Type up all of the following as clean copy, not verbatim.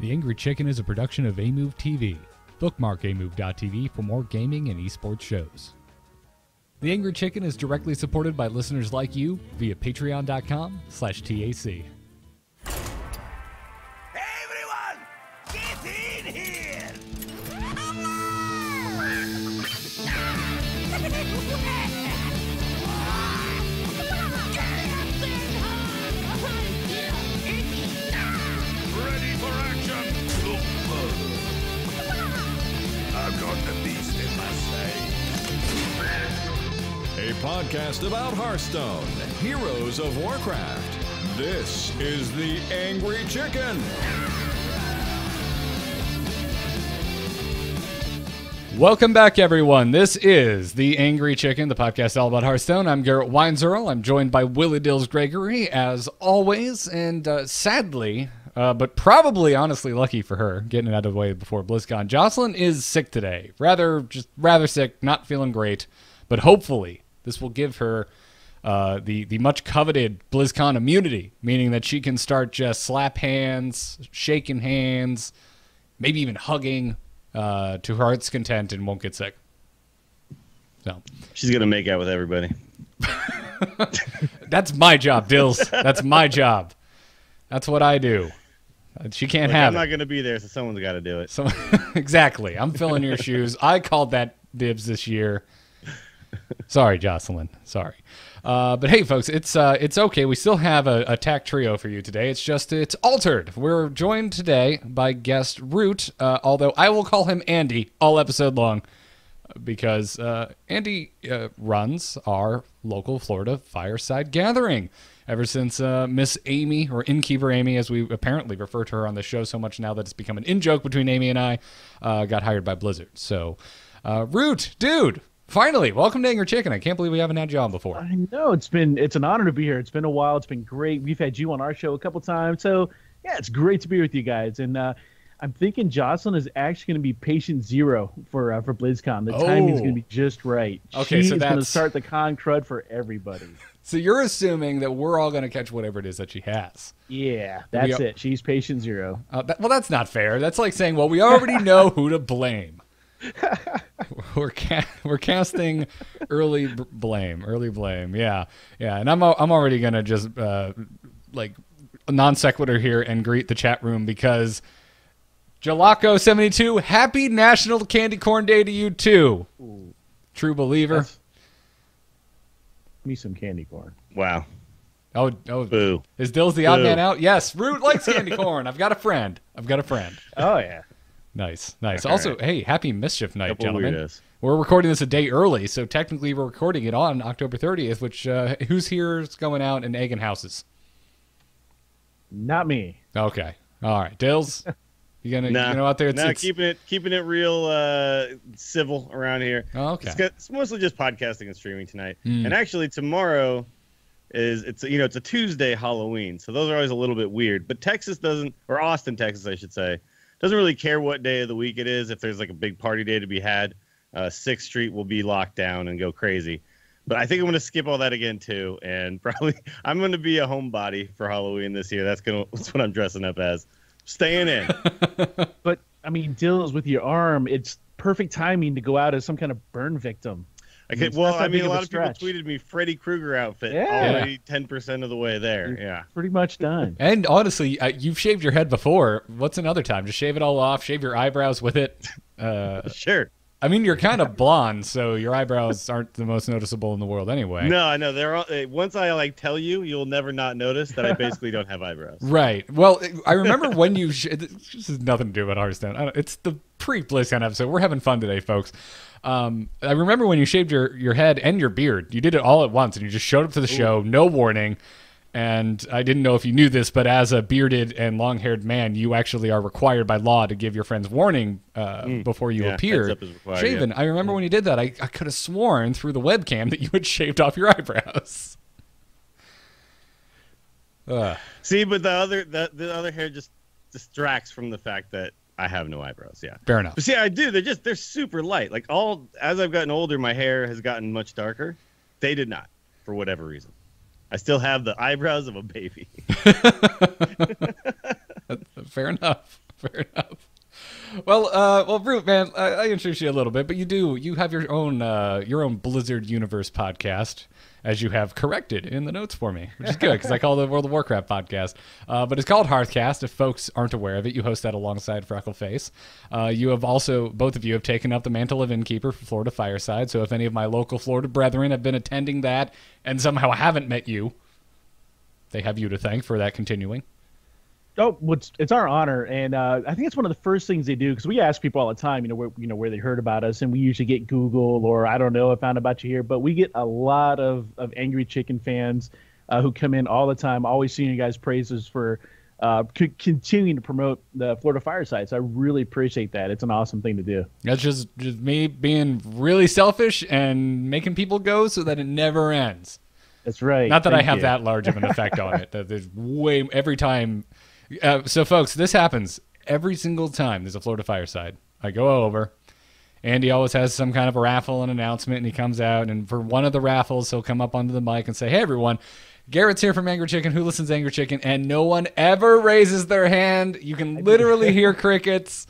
The Angry Chicken is a production of Amove TV. Bookmark amove.tv for more gaming and esports shows. The Angry Chicken is directly supported by listeners like you via patreon.com/TAC. Everyone, get in here! Ready for action! I've got the beast in my sight. A podcast about Hearthstone, Heroes of Warcraft. This is The Angry Chicken. Welcome back, everyone. This is The Angry Chicken, the podcast all about Hearthstone. I'm Garrett Weinzierl. I'm joined by Willie Dills Gregory, as always, and sadly, but probably honestly lucky for her, getting it out of the way before BlizzCon, Jocelyn is sick today. Rather sick, not feeling great, but hopefully this will give her the much coveted BlizzCon immunity, meaning that she can start just slap hands, shaking hands, maybe even hugging to her heart's content and won't get sick. So she's gonna make out with everybody. That's my job, Dills. That's my job. That's what I do. She can't have I'm it. not gonna be there, so someone's got to do it. So, exactly. I'm filling your shoes. I called that dibs this year. Sorry, Jocelyn. Sorry. But hey, folks, it's okay. We still have a attack trio for you today. It's altered. We're joined today by guest Rewt, although I will call him Andy all episode long because Andy runs our local Florida Fireside Gathering ever since Miss Amy, or Innkeeper Amy, as we apparently refer to her on the show so much now that it's become an in-joke between Amy and I, got hired by Blizzard. So, Rewt, dude, finally, welcome to Angry Chicken. I can't believe we haven't had you on before. I know, it's an honor to be here. It's been a while. It's been great. We've had you on our show a couple times. So, yeah, it's great to be with you guys. And I'm thinking Jocelyn is actually going to be patient zero for BlizzCon. The timing is going to be just right. Okay, She's going to start the con crud for everybody. So you're assuming that we're all going to catch whatever it is that she has. Yeah, that's it. She's patient zero. Well, that's not fair. That's like saying, well, we already know who to blame. We're casting early blame. Yeah. And I'm already going to just like non sequitur here and greet the chat room because Jalaco72, happy National Candy Corn Day to you too. Ooh. True believer. Me some candy corn. Wow. Oh, boo. Is Dills the odd man out? Yes, Rewt likes candy corn. I've got a friend. Oh, yeah. Nice. All Also, right. Hey, happy Mischief Night, Couple gentlemen. weirdos. We're recording this a day early, so technically we're recording it on October 30th, which who's here is going out and egging houses? Not me. Okay. All right. Dills, you gonna go out there? Keeping it real civil around here. Oh, okay. It's mostly just podcasting and streaming tonight. And actually tomorrow it's a Tuesday Halloween, so those are always a little bit weird. But Texas doesn't, or Austin, Texas, I should say, doesn't really care what day of the week it is. If there's like a big party day to be had, 6th Street will be locked down and go crazy. But I think I'm going to skip all that again too, and probably I'm going to be a homebody for Halloween this year. That's what I'm dressing up as. Staying in. But I mean, Dills, with your arm, it's perfect timing to go out as some kind of burn victim. A lot of people tweeted me Freddy Krueger outfit already 10% of the way there. You're pretty much done. And honestly, you've shaved your head before. What's another time? Just shave it all off, shave your eyebrows with it. Sure. I mean, you're kind of blonde, so your eyebrows aren't the most noticeable in the world anyway. No, I know. They're all, once I tell you, you'll never not notice that I basically don't have eyebrows. Right. Well, I remember when you... this has nothing to do with Hearthstone. It's the pre-BlizzCon episode. We're having fun today, folks. I remember when you shaved your head and your beard. You did it all at once, and you just showed up to the show, no warning. And I didn't know if you knew this, but as a bearded and long-haired man, you actually are required by law to give your friends warning before you appear shaven. I remember when you did that, I could have sworn through the webcam that you had shaved off your eyebrows. See, but the other hair just distracts from the fact that I have no eyebrows. Yeah, fair enough. But see, I do. They're super light. Like as I've gotten older, my hair has gotten much darker. They did not, for whatever reason. I still have the eyebrows of a baby. Fair enough. Fair enough. Well, Rewt, man, I introduced you a little bit, but you have your own Blizzard Universe podcast, as you have corrected in the notes for me, which is good because I call it the World of Warcraft podcast. But it's called Hearthcast. If folks aren't aware of it, you host that alongside Freckleface. You have also, both of you have taken up the mantle of innkeeper for Florida Fireside. So if any of my local Florida brethren have been attending that and somehow haven't met you, they have you to thank for that continuing. Oh, it's our honor, and I think it's one of the first things they do because we ask people all the time, where they heard about us, and we usually get Google or I don't know, I found about you here, but we get a lot of Angry Chicken fans who come in all the time, always seeing you guys praises for continuing to promote the Florida Fireside. So I really appreciate that. It's an awesome thing to do. That's just me being really selfish and making people go so that it never ends. That's right. Not that Thank I have you. that large of an effect on it. There's every time. So, folks, this happens every single time there's a Florida Fireside. I go over. Andy always has some kind of a raffle and announcement, and he comes out, and for one of the raffles, he'll come up onto the mic and say, "Hey, everyone, Garrett's here from Angry Chicken. Who listens to Angry Chicken?" And no one ever raises their hand. You can literally hear crickets.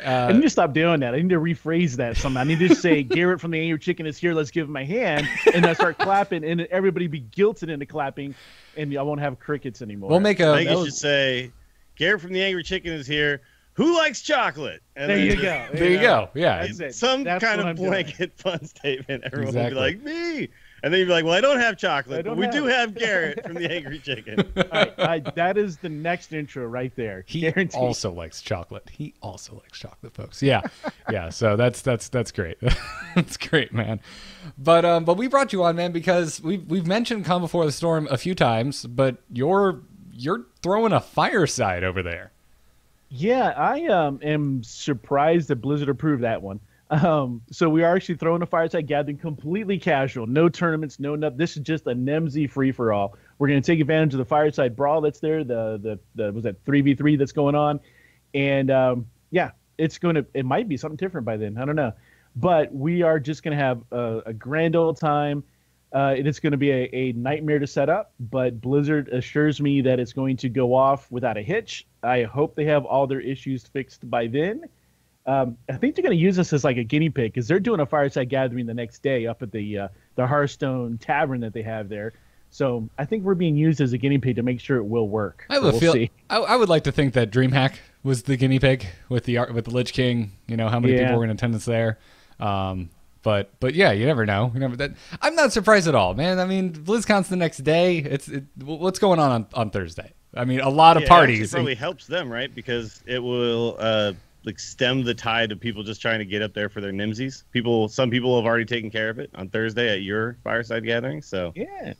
I need to stop doing that. I need to rephrase that somehow. I need to say, Garrett from the Angry Chicken is here. Let's give him a hand. And I start clapping, and everybody be guilted into clapping, and I won't have crickets anymore. We'll make I think you should say, Garrett from the Angry Chicken is here. Who likes chocolate? And There then you just- go. There you go. Yeah. That's it. Some That's kind what of I'm doing. blanket fun statement. Everyone Exactly. will be like, me. And then you'd be like, well, I don't have chocolate, I but don't we have do it." have Garrett from the Angry Chicken. All right, that is the next intro right there. He Guaranteed. also likes chocolate. He also likes chocolate, folks. Yeah, yeah. So that's great. That's great, man. But we brought you on, man, because we've mentioned Calm Before the Storm a few times, but you're throwing a fireside over there. Yeah, I am surprised that Blizzard approved that one. So we are actually throwing a Fireside Gathering completely casual. No tournaments, no nothing. This is just a NEMSI free-for-all. We're going to take advantage of the Fireside Brawl that's there, the was that 3v3 that's going on. And, yeah, it might be something different by then. I don't know. But we are just going to have a grand old time. It's going to be a nightmare to set up, but Blizzard assures me that it's going to go off without a hitch. I hope they have all their issues fixed by then. I think they're going to use us as like a guinea pig because they're doing a Fireside Gathering the next day up at the Hearthstone Tavern that they have there. So I think we're being used as a guinea pig to make sure it will work. I have a feel. I would like to think that DreamHack was the guinea pig with the Lich King. You know how many people were in attendance there. But yeah, you never know. I'm not surprised at all, man. I mean, BlizzCon's the next day. What's going on Thursday? I mean, a lot of parties. It probably helps them, right? Because it will stem the tide of people just trying to get up there for their NIMSIs. Some people have already taken care of it on Thursday at your Fireside Gathering. So Yeah.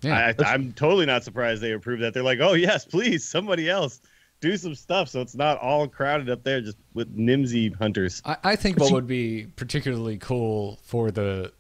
I'm totally not surprised they approved that. They're like, oh yes, please, somebody else do some stuff so it's not all crowded up there just with NIMSI hunters. I think what would be particularly cool for the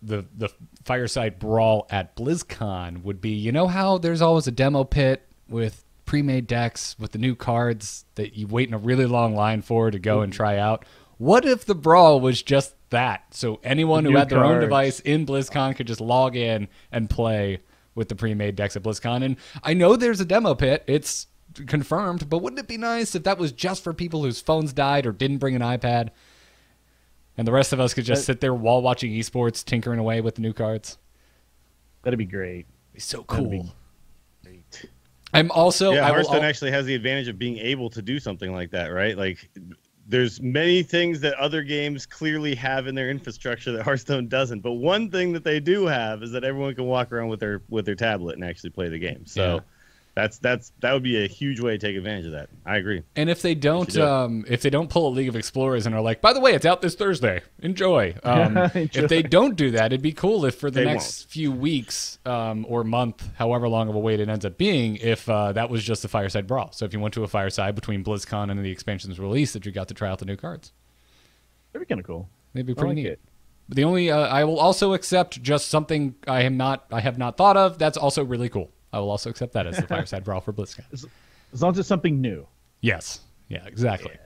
Fireside Brawl at BlizzCon would be, you know how there's always a demo pit with pre-made decks with the new cards that you wait in a really long line for to go and try out? What if the Brawl was just that? So anyone who had their own device in BlizzCon could just log in and play with the pre-made decks at BlizzCon. And I know there's a demo pit. It's confirmed, but wouldn't it be nice if that was just for people whose phones died or didn't bring an iPad, and the rest of us could just sit there while watching esports, tinkering away with the new cards? That'd be great. It'd be so cool. I'm also Hearthstone actually has the advantage of being able to do something like that, right? Like, there's many things that other games clearly have in their infrastructure that Hearthstone doesn't. But one thing that they do have is that everyone can walk around with their tablet and actually play the game. So. Yeah. That would be a huge way to take advantage of that. I agree. And if they don't pull a League of Explorers and are like, by the way, it's out this Thursday, enjoy. If they don't do that, it'd be cool if for the next few weeks or month, however long of a wait it ends up being, if that was just a Fireside Brawl. So if you went to a Fireside between BlizzCon and the expansion's release, that you got to try out the new cards. That'd be kind of cool. It'd be pretty neat. But the only I will also accept just something I have not thought of. That's also really cool. I will also accept that as the Fireside Brawl for BlizzCon. As long as it's something new. Yes. Yeah, exactly. Yeah.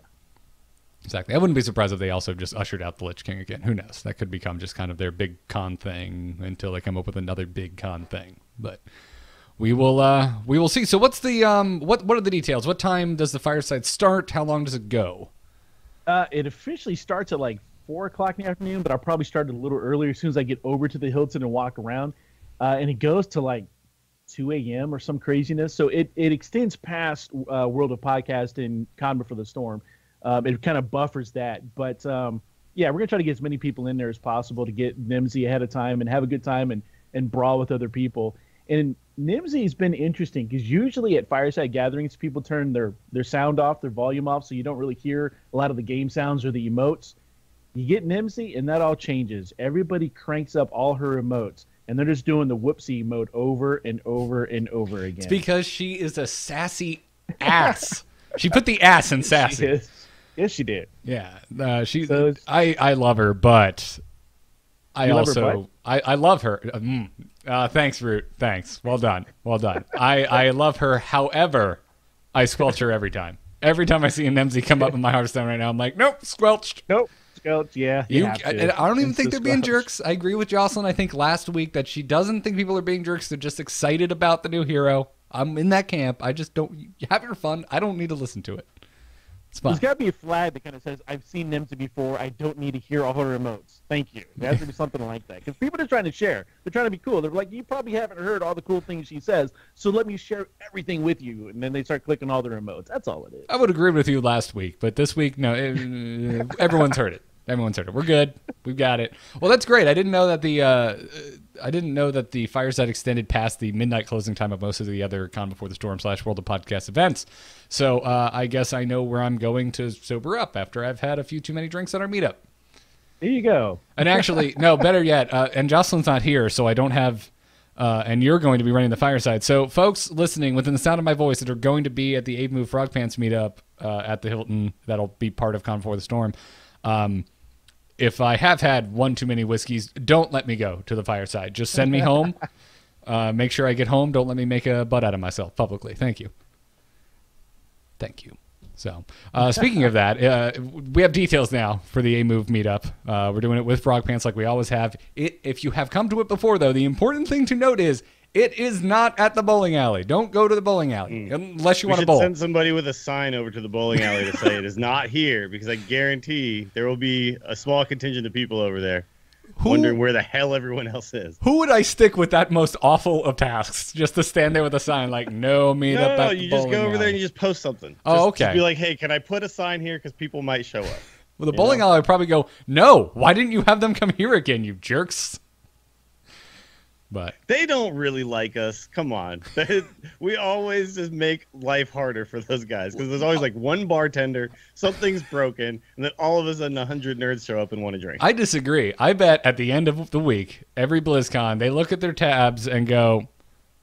Exactly. I wouldn't be surprised if they also just ushered out the Lich King again. Who knows? That could become just kind of their big con thing until they come up with another big con thing. But we will see. So what's the what are the details? What time does the Fireside start? How long does it go? It officially starts at like 4 o'clock in the afternoon, but I'll probably start a little earlier as soon as I get over to the Hilton and walk around. And it goes to like 2 a.m. or some craziness. So it extends past World of Podcast and Con Before the Storm. It kind of buffers that. But yeah, we're going to try to get as many people in there as possible to get Nimsy ahead of time and have a good time and brawl with other people. And Nimsy has been interesting because usually at Fireside Gatherings, people turn their sound off, their volume off, so you don't really hear a lot of the game sounds or the emotes. You get Nimsy, and that all changes. Everybody cranks up all her emotes, and they're just doing the whoopsie emote over and over and over again. It's because she is a sassy ass. She put the ass in sassy. Yes, she did. Yeah, I love her, but I also I love her. Thanks, Rewt. Thanks. Well done. I love her. However, I squelch her every time. Every time I see a Nimsy come up in my Hearthstone right now, I'm like, nope, squelched. Nope. Yeah, I don't even think they're being jerks. I agree with Jocelyn. I think last week that she doesn't think people are being jerks. They're just excited about the new hero. I'm in that camp. I just don't have your fun. I don't need to listen to it. It's fun. There's got to be a flag that kind of says, "I've seen Nimsy before. I don't need to hear all her emotes. Thank you." There has to be something like that because people are trying to share. They're trying to be cool. They're like, "You probably haven't heard all the cool things she says, so let me share everything with you." And then they start clicking all their emotes. That's all it is. I would agree with you last week, but this week, no. Everyone's heard it. Everyone's heard it. We're good. We've got it. Well, that's great. I didn't know that the Fireside extended past the midnight closing time of most of the other Con Before the Storm / World of Podcast events. So I guess I know where I'm going to sober up after I've had a few too many drinks at our meetup. There you go. And actually, no, better yet, and Jocelyn's not here, so I don't have, and you're going to be running the Fireside. So folks listening within the sound of my voice that are going to be at the Abe Move Frog Pants meetup at the Hilton, that'll be part of Con Before the Storm. If I have had one too many whiskeys, don't let me go to the Fireside. Just send me home. Make sure I get home. Don't let me make a butt out of myself publicly. Thank you. Thank you. So, speaking of that, we have details now for the A-Move meetup. We're doing it with Frog Pants like we always have. If you have come to it before, though, the important thing to note is it is not at the bowling alley. Don't go to the bowling alley unless you want to bowl. Send somebody with a sign over to the bowling alley to say it is not here, because I guarantee there will be a small contingent of people over there wondering where the hell everyone else is. Who would I stick with that most awful of tasks? Just to stand there with a sign like, no meetup at the bowling alley. No, you just go over there and you just post something. Okay. Just be like, hey, can I put a sign here? Because people might show up. Well, the bowling alley would probably go, no, why didn't you have them come here again, you jerks? But they don't really like us. Come on. We always just make life harder for those guys because there's always like one bartender, something's broken, and then all of a sudden 100 nerds show up and want to drink. I disagree. I bet at the end of the week, every BlizzCon, they look at their tabs and go,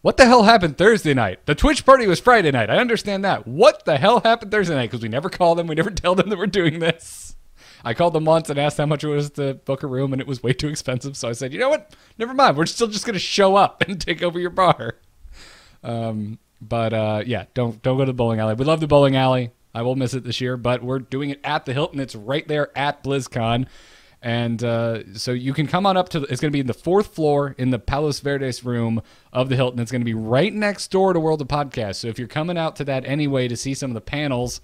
what the hell happened Thursday night? The Twitch party was Friday night. I understand that. What the hell happened Thursday night? Because we never call them. We never tell them that we're doing this. I called them once and asked how much it was to book a room, and it was way too expensive. So I said, you know what? Never mind. We're still just going to show up and take over your bar. Yeah, don't go to the bowling alley. We love the bowling alley. I will miss it this year, but we're doing it at the Hilton. It's right there at BlizzCon. And so you can come on up to, it's going to be in the 4th floor in the Palos Verdes room of the Hilton. It's going to be right next door to World of Podcast. So if you're coming out to that anyway to see some of the panels,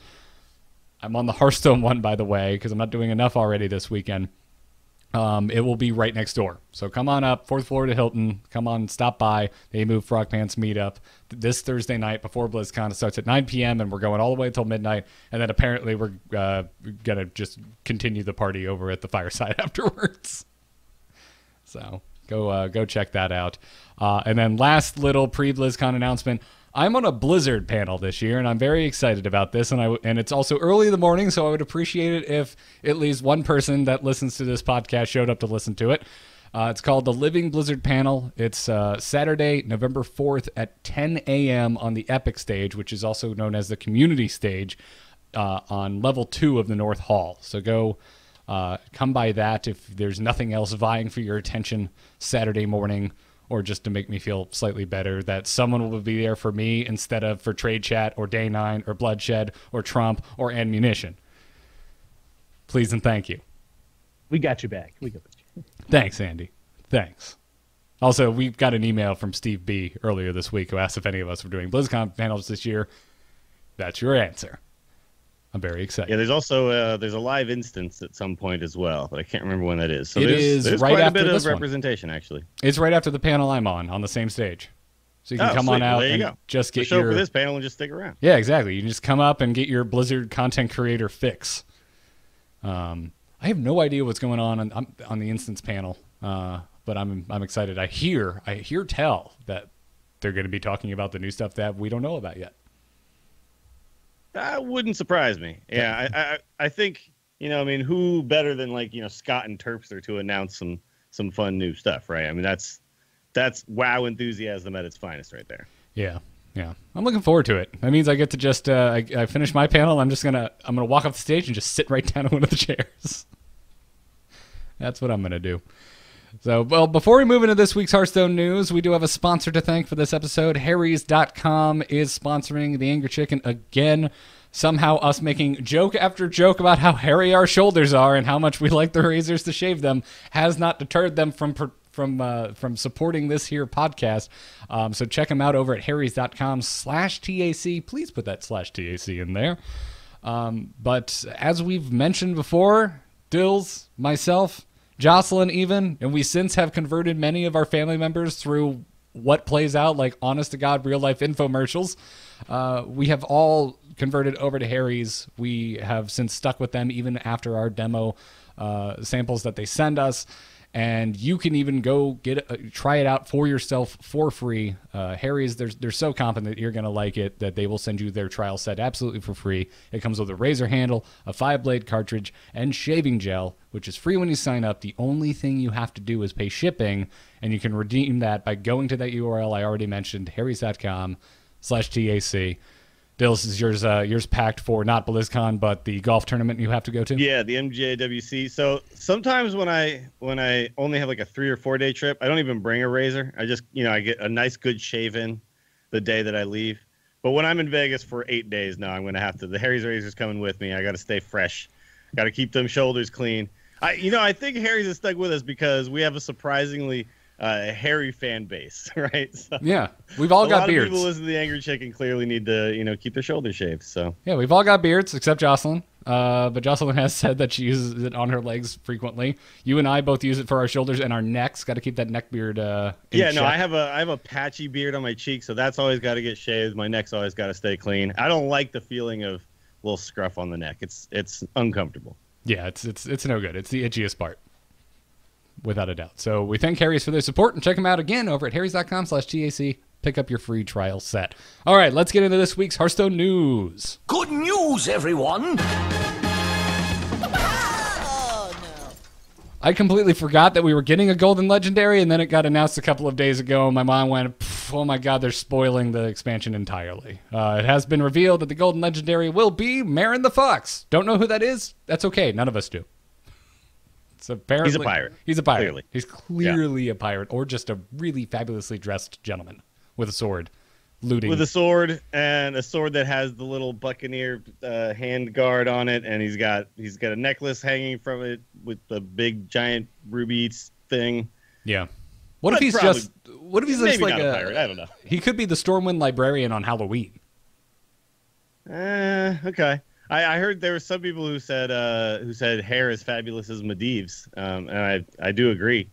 I'm on the Hearthstone one, by the way, because I'm not doing enough already this weekend. It will be right next door. So come on up, 4th floor to Hilton. Come on, stop by. They Move Frog Pants meetup this Thursday night before BlizzCon. It starts at 9 p.m., and we're going all the way until midnight. And then apparently we're going to just continue the party over at the Fireside afterwards. So go check that out. And then last little pre-BlizzCon announcement. I'm on a Blizzard panel this year, and I'm very excited about this. And it's also early in the morning, so I would appreciate it if at least one person that listens to this podcast showed up to listen to it. It's called the Living Blizzard Panel. It's Saturday, November 4th at 10 a.m. on the Epic stage, which is also known as the Community stage, on level 2 of the North Hall. So go come by that if there's nothing else vying for your attention Saturday morning, or just to make me feel slightly better that someone will be there for me instead of for Trade Chat or Day 9 or Bloodshed or Trump or Ammunition. Please and thank you. We got you back. We got you. Thanks, Andy. Thanks. Also, we got an email from Steve B earlier this week who asked if any of us were doing BlizzCon panels this year. That's your answer. I'm very excited. Yeah, there's also there's a live instance at some point as well, but I can't remember when that is. So there's right quite after a bit of representation, actually. It's right after the panel I'm on the same stage. So you can come on out and just get show up for this panel and just stick around. Yeah, exactly. You can just come up and get your Blizzard content creator fix. I have no idea what's going on the instance panel, but I'm excited. I hear tell that they're going to be talking about the new stuff that we don't know about yet. That wouldn't surprise me. Yeah, I think, I mean, who better than Scott and Terpster to announce some fun new stuff, right? I mean, that's WoW enthusiasm at its finest right there. Yeah. I'm looking forward to it. That means I get to just I finish my panel. I'm gonna walk off the stage and just sit right down in one of the chairs. That's what I'm gonna do. So, well, before we move into this week's Hearthstone news, we do have a sponsor to thank for this episode. Harry's.com is sponsoring the Angry Chicken again. Somehow us making joke after joke about how hairy our shoulders are and how much we like the razors to shave them has not deterred them from supporting this here podcast. So check them out over at harrys.com/TAC. Please put that /TAC in there. But as we've mentioned before, Dills, myself, Jocelyn even, and we since have converted many of our family members through what plays out like honest-to-God real-life infomercials. We have all converted over to Harry's. We have since stuck with them even after our demo samples that they send us. And you can even go try it out for yourself for free. Harry's, they're so confident that you're going to like it that they will send you their trial set absolutely for free. It comes with a razor handle, a 5-blade cartridge, and shaving gel, which is free when you sign up. The only thing you have to do is pay shipping, and you can redeem that by going to that URL I already mentioned, harrys.com/TAC. Dills, is yours packed for not BlizzCon, but the golf tournament you have to go to? Yeah, the MJWC. So sometimes when I only have like a 3 or 4 day trip, I don't even bring a razor. I just, I get a nice good shave in the day that I leave. But when I'm in Vegas for 8 days now, I'm going to have to, the Harry's razor's coming with me. I got to stay fresh. Got to keep them shoulders clean. I think Harry's is stuck with us because we have a surprisingly hairy fan base, right? So yeah, we've all got beards. A lot of people listen to the Angry Chicken clearly need to, keep their shoulders shaved. So yeah, we've all got beards except Jocelyn. But Jocelyn has said that she uses it on her legs frequently. You and I both use it for our shoulders and our necks. Got to keep that neck beard. I have a patchy beard on my cheek, so that's always got to get shaved. My neck's always got to stay clean. I don't like the feeling of a little scruff on the neck. It's uncomfortable. Yeah, it's no good. It's the itchiest part, without a doubt. So we thank Harry's for their support and check them out again over at harrys.com/TAC. Pick up your free trial set. All right, let's get into this week's Hearthstone news. Good news, everyone! I completely forgot that we were getting a Golden Legendary, and then it got announced a couple of days ago, and my mind went, oh my god, they're spoiling the expansion entirely. It has been revealed that the Golden Legendary will be Marin the Fox. Don't know who that is? That's okay, none of us do. So apparently, he's a pirate. He's a pirate. Clearly. He's clearly a pirate, or just a really fabulously dressed gentleman with a sword, looting. With a sword, and a sword that has the little buccaneer hand guard on it, and he's got a necklace hanging from it with the big giant ruby thing. Yeah. What if he's just like a pirate? I don't know. He could be the Stormwind Librarian on Halloween. Okay. I heard there were some people who said hair is fabulous as Medivh's, and I do agree.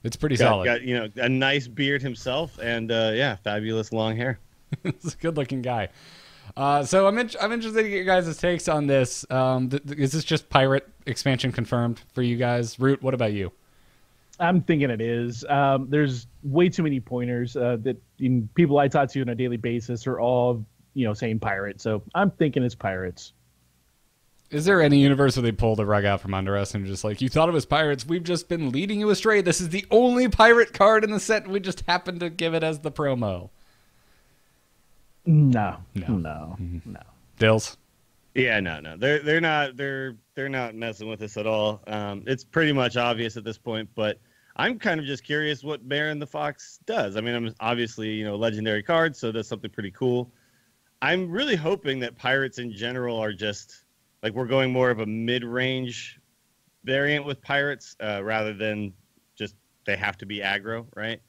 It's pretty solid. Got a nice beard himself, and fabulous long hair. He's a good-looking guy. So I'm interested to get your guys' takes on this. Is this just pirate expansion confirmed for you guys? Rewt, what about you? I'm thinking it is. There's way too many pointers that people I talk to on a daily basis are all saying pirate. So I'm thinking it's pirates. Is there any universe where they pull the rug out from under us and just like, you thought it was pirates, we've just been leading you astray. This is the only pirate card in the set. We just happened to give it as the promo. No. Dills? Yeah, no. They're not messing with us at all. It's pretty much obvious at this point, but I'm kind of just curious what Marin the Fox does. I mean, I'm obviously, legendary card, so that's something pretty cool. I'm really hoping that pirates in general are just like we're going more of a mid-range variant with pirates rather than just they have to be aggro, right?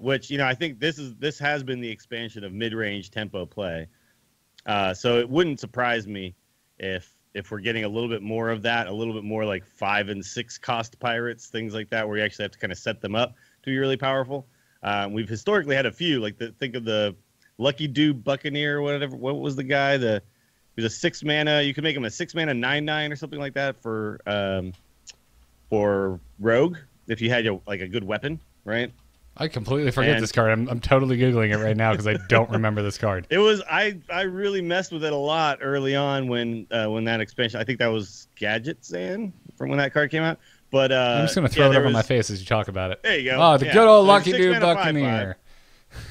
Which, I think this has been the expansion of mid-range tempo play. So it wouldn't surprise me if we're getting a little bit more of that, a little bit more like 5 and 6 cost pirates, things like that, where you actually have to kind of set them up to be really powerful. We've historically had a few, like think of the Lucky Dude Buccaneer or whatever. What was the guy? He was a 6 mana. You could make him a 6 mana 9/9 or something like that for Rogue if you had a good weapon, right? I completely forget this card. I'm totally Googling it right now because I don't remember this card. It was I really messed with it a lot early on when that expansion. I think that was Gadget Zan from when that card came out. But I'm just gonna throw it over my face as you talk about it. There you go. Oh, the good old Lucky Dude Buccaneer. 5/5,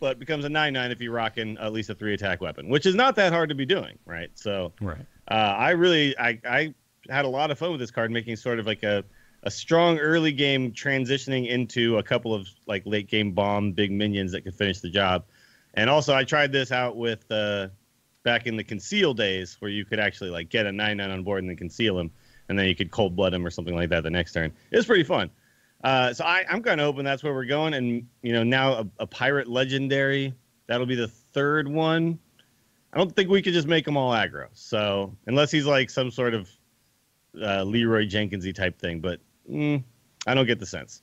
but becomes a 9/9 if you're rocking at least a 3 attack weapon, which is not that hard to be doing, right? So right. I had a lot of fun with this card, making sort of like a strong early game transitioning into a couple of like late game bomb big minions that could finish the job. And also I tried this out with back in the conceal days where you could actually like get a 9/9 on board and then conceal him, and then you could cold blood him or something like that the next turn. It was pretty fun. So I'm kind of hoping that's where we're going. And now a pirate legendary, that'll be the 3rd one. I don't think we could just make them all aggro. So unless he's like some sort of Leroy Jenkinsy type thing, but I don't get the sense.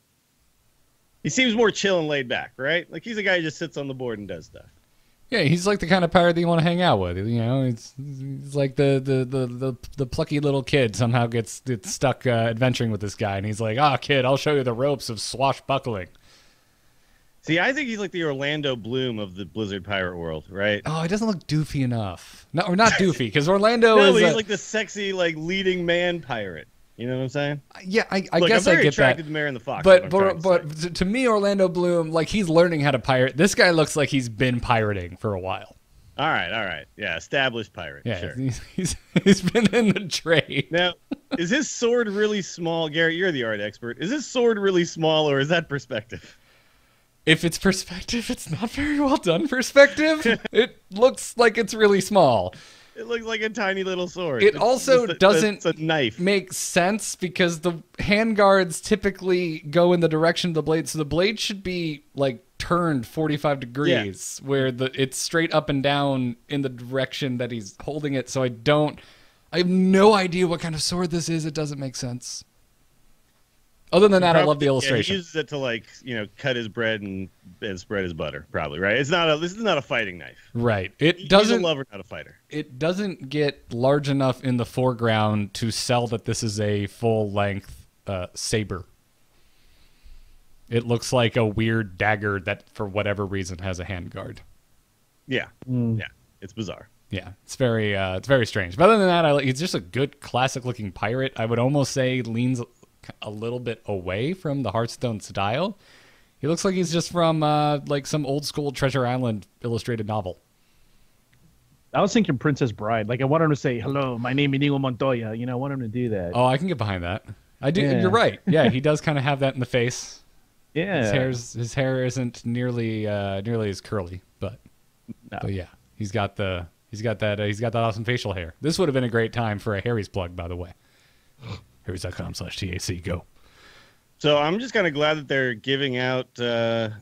He seems more chill and laid back, right? Like he's a guy who just sits on the board and does stuff. Yeah, he's like the kind of pirate that you want to hang out with. It's like the plucky little kid somehow gets stuck adventuring with this guy, and he's like, kid, I'll show you the ropes of swashbuckling. See, I think he's like the Orlando Bloom of the Blizzard pirate world, right? Oh, he doesn't look doofy enough. No, or not doofy, because Orlando no, is he's like the sexy, like leading man pirate. You know what I'm saying? Yeah, I Look, guess I'm I very get attracted that. to Marin the Fox. But to me, Orlando Bloom, like he's learning how to pirate. This guy looks like he's been pirating for a while. All right. Yeah, established pirate. Yeah, sure. He's been in the trade. Now, is his sword really small? Garrett, you're the art expert. Is his sword really small, or is that perspective? If it's perspective, it's not very well done perspective. It looks like it's really small. It looks like a tiny little sword. It also doesn't it's a knife. Make sense because the handguards typically go in the direction of the blade, so the blade should be like turned 45 degrees, where it's straight up and down in the direction that he's holding it. So I have no idea what kind of sword this is. It doesn't make sense. Other than that, I love the illustration. He uses it to cut his bread and spread his butter, probably, right? This is not a fighting knife. Right. He's a lover, not a fighter. It doesn't get large enough in the foreground to sell that this is a full-length saber. It looks like a weird dagger that, for whatever reason, has a handguard. Yeah. Yeah. It's bizarre. Yeah, it's very strange. But other than that, he's just a good classic-looking pirate. I would almost say leans a little bit away from the Hearthstone style. He looks like he's just from like some old school Treasure Island illustrated novel. I was thinking Princess Bride. Like I want him to say, "Hello, my name is Inigo Montoya." I want him to do that. Oh, I can get behind that. I do. Yeah. You're right. Yeah, he does kind of have that in the face. Yeah, his hair isn't nearly as curly, but yeah, he's got that awesome facial hair. This would have been a great time for a Harry's plug, by the way. Harrys.com/TAC, go. So I'm just kind of glad that they're giving out a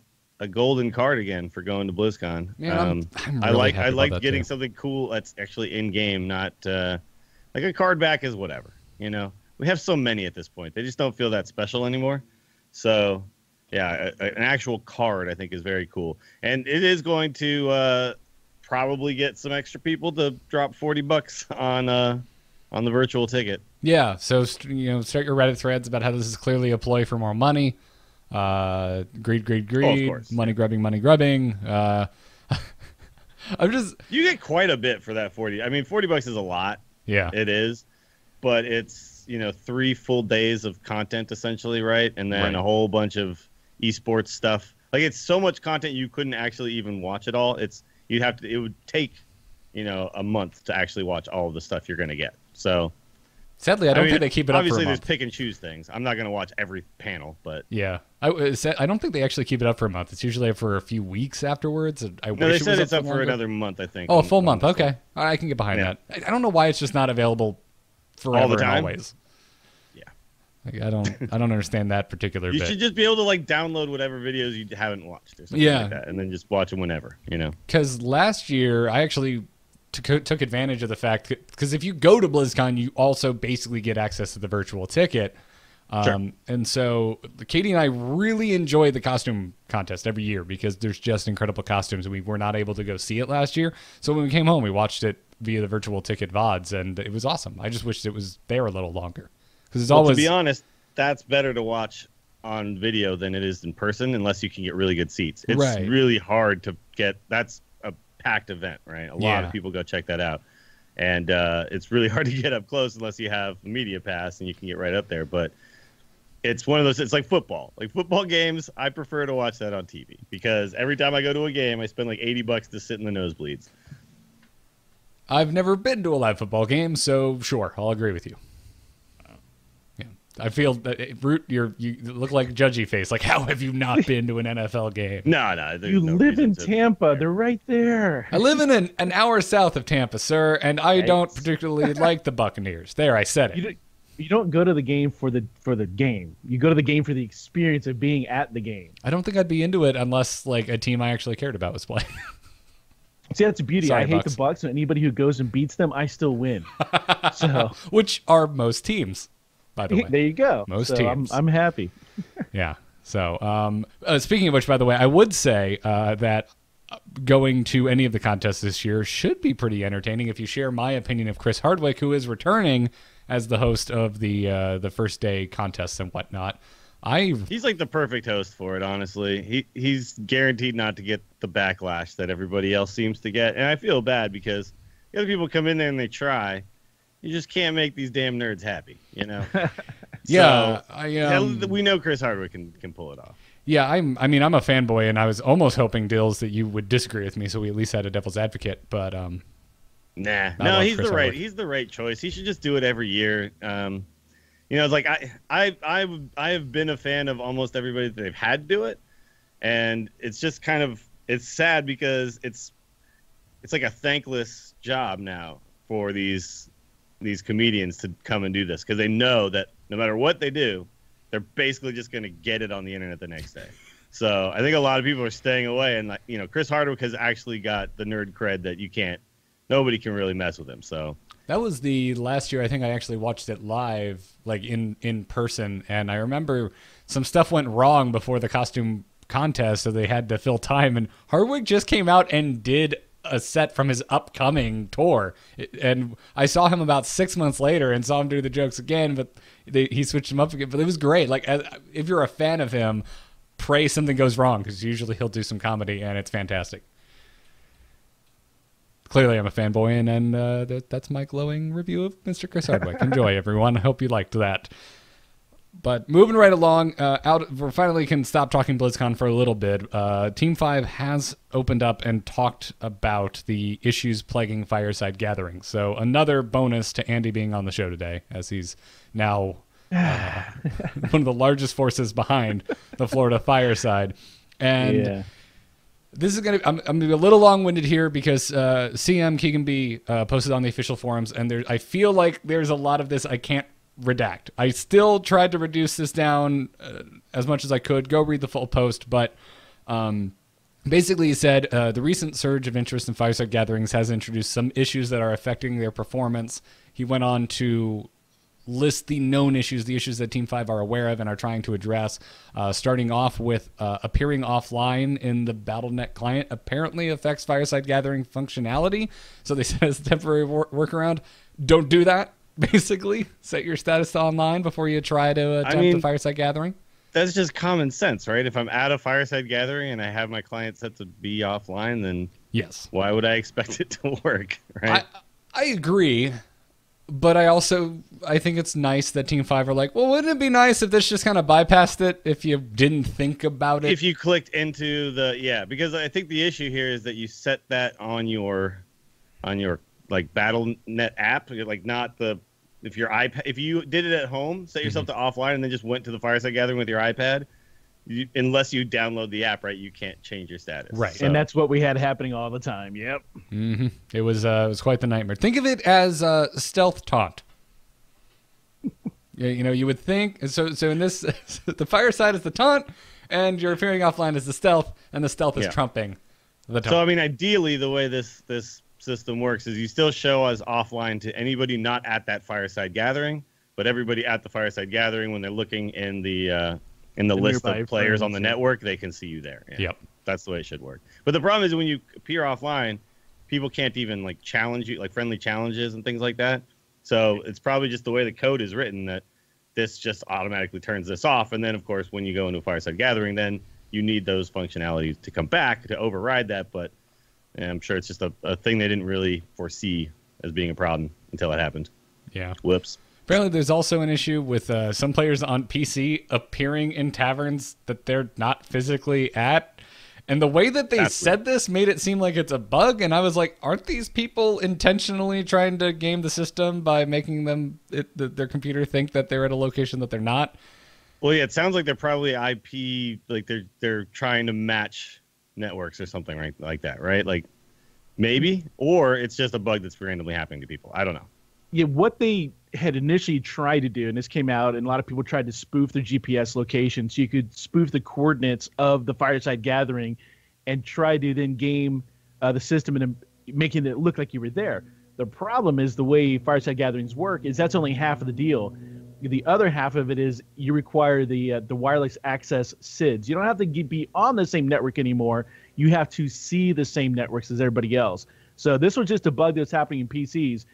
golden card again for going to BlizzCon. Yeah, I'm really I like getting something cool that's actually in game, not like a card back is whatever. We have so many at this point; they just don't feel that special anymore. So yeah, an actual card I think is very cool, and it is going to probably get some extra people to drop $40 on the virtual ticket. Yeah, so start your Reddit threads about how this is clearly a ploy for more money. Greed, money grubbing. You get quite a bit for that 40. I mean, $40 is a lot. Yeah, it is, but it's 3 full days of content essentially, right? And then a whole bunch of esports stuff. Like it's so much content you couldn't actually even watch it all. It would take a month to actually watch all of the stuff you're going to get. So. Sadly, I don't think they keep it up for a month. Obviously, there's pick and choose things. I'm not going to watch every panel, but... Yeah. I don't think they actually keep it up for a month. It's usually for a few weeks afterwards. They said it's up for another month, I think. Oh, a full month. Okay. I can get behind that. I don't know why it's just not available forever all the time? and always. Yeah. Like, I don't understand that particular You bit. should just be able to like download whatever videos you haven't watched or something like that, and then just watch them whenever, you know. Because last year I actually took advantage of the fact because if you go to BlizzCon, you also basically get access to the virtual ticket. Sure. And so Katie and I really enjoy the costume contest every year because there's just incredible costumes. We were not able to go see it last year. So when we came home, we watched it via the virtual ticket VODs, and it was awesome. I just wished it was there a little longer. Because it's always... To be honest, that's better to watch on video than it is in person unless you can get really good seats. It's really hard to get... That's a packed event, right? A lot of people go check that out. And it's really hard to get up close unless you have a media pass and you can get right up there. But it's one of those, it's like football. Like football games, I prefer to watch that on TV because every time I go to a game, I spend like $80 to sit in the nosebleeds. I've never been to a live football game, so sure, I'll agree with you. Yeah, I feel that Rewt, you look like judgy face. Like, how have you not been to an NFL game? No. You live in Tampa. They're right there. I live in an hour south of Tampa, sir, and I don't particularly like the Buccaneers. There, I said it. You don't go to the game for the game. You go to the game for the experience of being at the game. I don't think I'd be into it unless like a team I actually cared about was playing. See, that's the beauty. Sorry, I hate Bucks. the Bucks, and anybody who goes and beats them, I still win. So, which are most teams, by the way. There you go. Most teams. I'm happy. Yeah. So, speaking of which, by the way, I would say that going to any of the contests this year should be pretty entertaining if you share my opinion of Chris Hardwick, who is returning as the host of the first day contests and whatnot. He's like the perfect host for it, honestly. He's guaranteed not to get the backlash that everybody else seems to get. And I feel bad because the other people come in there and they try. You just can't make these damn nerds happy, you know? Yeah. So, we know Chris Hardwick can pull it off. Yeah, I'm a fanboy, and I was almost hoping, Dills, that you would disagree with me so we at least had a devil's advocate, but nah. No, he's the right choice. He should just do it every year. You know, it's like I have been a fan of almost everybody that they've had do it, and it's just kind of it's sad because it's like a thankless job now for these comedians to come and do this because they know that no matter what they do, they're basically just going to get it on the internet the next day. So I think a lot of people are staying away, and like, you know, Chris Hardwick has actually got the nerd cred that nobody can really mess with him. So. That was the last year I think I actually watched it live, like in person, and I remember some stuff went wrong before the costume contest, so they had to fill time, and Hardwick just came out and did a set from his upcoming tour, and I saw him about 6 months later and saw him do the jokes again, but he switched them up again, but it was great. Like, if you're a fan of him, pray something goes wrong, because usually he'll do some comedy, and it's fantastic. Clearly, I'm a fanboy, and that's my glowing review of Mr. Chris Hardwick. Enjoy, everyone. I hope you liked that. But moving right along, we finally can stop talking BlizzCon for a little bit. Team 5 has opened up and talked about the issues plaguing Fireside Gathering. So another bonus to Andy being on the show today, as he's now one of the largest forces behind the Florida Fireside. And this is I'm going to be a little long-winded here because CM Keegan B posted on the official forums, and I feel like there's a lot of this I can't redact. I still tried to reduce this down as much as I could. Go read the full post, but basically he said the recent surge of interest in Fireside Gatherings has introduced some issues that are affecting their performance. He went on to list the known issues, the issues that Team 5 are aware of and are trying to address, starting off with appearing offline in the Battle.net client apparently affects Fireside Gathering functionality. So they said as a temporary workaround, don't do that. Basically, set your status to online before you try to attempt the Fireside Gathering. That's just common sense, right? If I'm at a Fireside Gathering and I have my client set to be offline, then yes, why would I expect it to work, right? I agree, but I think it's nice that Team 5 are like, well, wouldn't it be nice if this just kind of bypassed it if you didn't think about it? If you clicked into because I think the issue here is that you set that on your like Battle.net app, like not if you did it at home, set yourself to offline and then just went to the Fireside Gathering with your iPad, unless you download the app, right, you can't change your status. Right. So. And that's what we had happening all the time. Yep. Mm-hmm. It was quite the nightmare. Think of it as stealth taunt. Yeah, you would think. So in this, the Fireside is the taunt, and your appearing offline is the stealth, and the stealth is trumping the taunt. So, I mean, ideally, the way this system works is you still show as offline to anybody not at that Fireside Gathering, but everybody at the Fireside Gathering, when they're looking in the list of players on the network, they can see you there. Yeah. Yep. That's the way it should work. But the problem is when you appear offline, people can't even like challenge you, like friendly challenges and things like that. So it's probably just the way the code is written that this just automatically turns this off. And then, of course, when you go into a Fireside Gathering, then you need those functionalities to come back to override that. But I'm sure it's just a thing they didn't really foresee as being a problem until it happened. Yeah. Whoops. Apparently, there's also an issue with some players on PC appearing in taverns that they're not physically at. And the way that they said this made it seem like it's a bug. And I was like, aren't these people intentionally trying to game the system by making them their computer think that they're at a location that they're not? Well, yeah, it sounds like they're probably IP, like they're trying to match networks or something right like that, right? Like maybe, or it's just a bug that's randomly happening to people. I don't know. Yeah, what they had initially tried to do, and this came out, and a lot of people tried to spoof their GPS location, so you could spoof the coordinates of the Fireside Gathering and try to then game the system and making it look like you were there. The problem is the way Fireside Gatherings work is that's only half of the deal. The other half of it is you require the wireless access SIDs. You don't have to be on the same network anymore. You have to see the same networks as everybody else. So this was just a bug that's happening in PCs.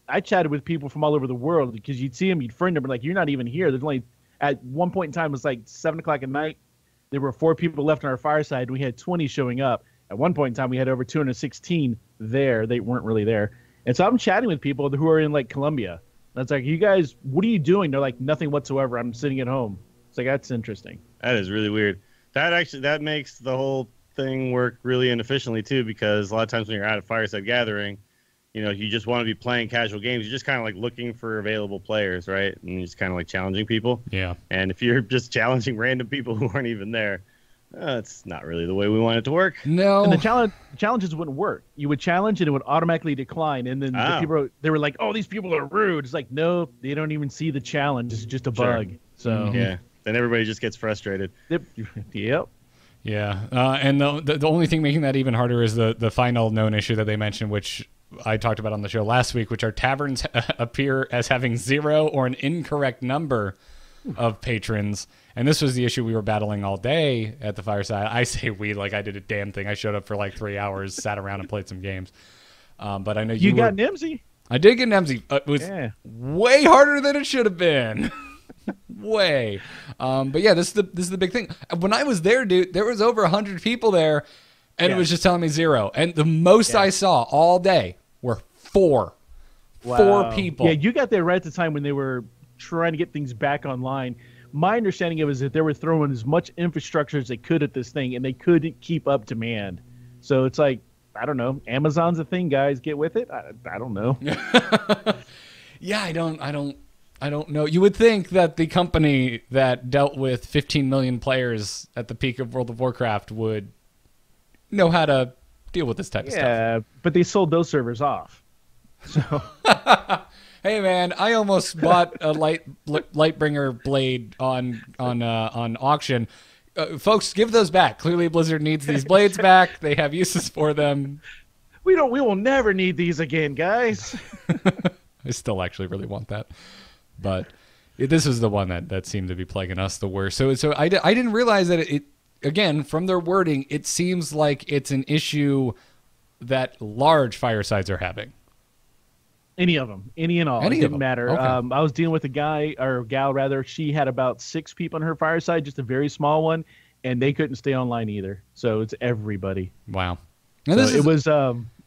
I chatted with people from all over the world because you'd see them, you'd friend them, but like, you're not even here. There's only, at one point in time, it was like 7 o'clock at night. There were 4 people left on our Fireside. We had 20 showing up. At one point in time, we had over 216 there. They weren't really there. And so I'm chatting with people who are in like Colombia. And it's like, you guys, what are you doing? They're like, nothing whatsoever. I'm sitting at home. It's like, that's interesting. That is really weird. That makes the whole thing work really inefficiently too, because a lot of times when you're at a Fireside Gathering, you just want to be playing casual games. You're just kind of like looking for available players, right? And you're just kind of like challenging people. Yeah. And if you're just challenging random people who aren't even there, it's not really the way we want it to work. No. And the challenges wouldn't work. You would challenge and it would automatically decline. And then the people, they were like, oh, these people are rude. It's like, no, they don't even see the challenge. It's just a bug. So yeah. Then everybody just gets frustrated. Yep. Yeah. And the only thing making that even harder is the final known issue that they mentioned, which I talked about on the show last week, which are taverns appear as having 0 or an incorrect number of patrons. And this was the issue we were battling all day at the Fireside. I say we, like I did a damn thing. I showed up for like 3 hours, sat around and played some games. But I know you got Nimsy. I did get Nemsy. It was way harder than it should have been. Way. But yeah, this is the big thing. When I was there, dude, there was over 100 people there, and it was just telling me 0. And the most I saw all day were 4. Wow. 4 people. Yeah, you got there right at the time when they were trying to get things back online. My understanding of it is that they were throwing as much infrastructure as they could at this thing, and they couldn't keep up demand. So it's like, I don't know. Amazon's a thing, guys. Get with it. I don't know. Yeah, I don't know. You would think that the company that dealt with 15 million players at the peak of World of Warcraft would know how to deal with this type of stuff. Yeah, but they sold those servers off. So hey man, I almost bought a Lightbringer blade on auction. Folks, give those back. Clearly Blizzard needs these blades back. They have uses for them. We will never need these again, guys. I still actually really want that. But this is the one that seemed to be plaguing us the worst. So I didn't realize that it again, from their wording, it seems like it's an issue that large firesides are having. Any of them, any and all. It didn't matter. Okay. I was dealing with a guy or gal rather. She had about 6 people on her fireside, just a very small one, and they couldn't stay online either. So it's everybody. Wow. So it was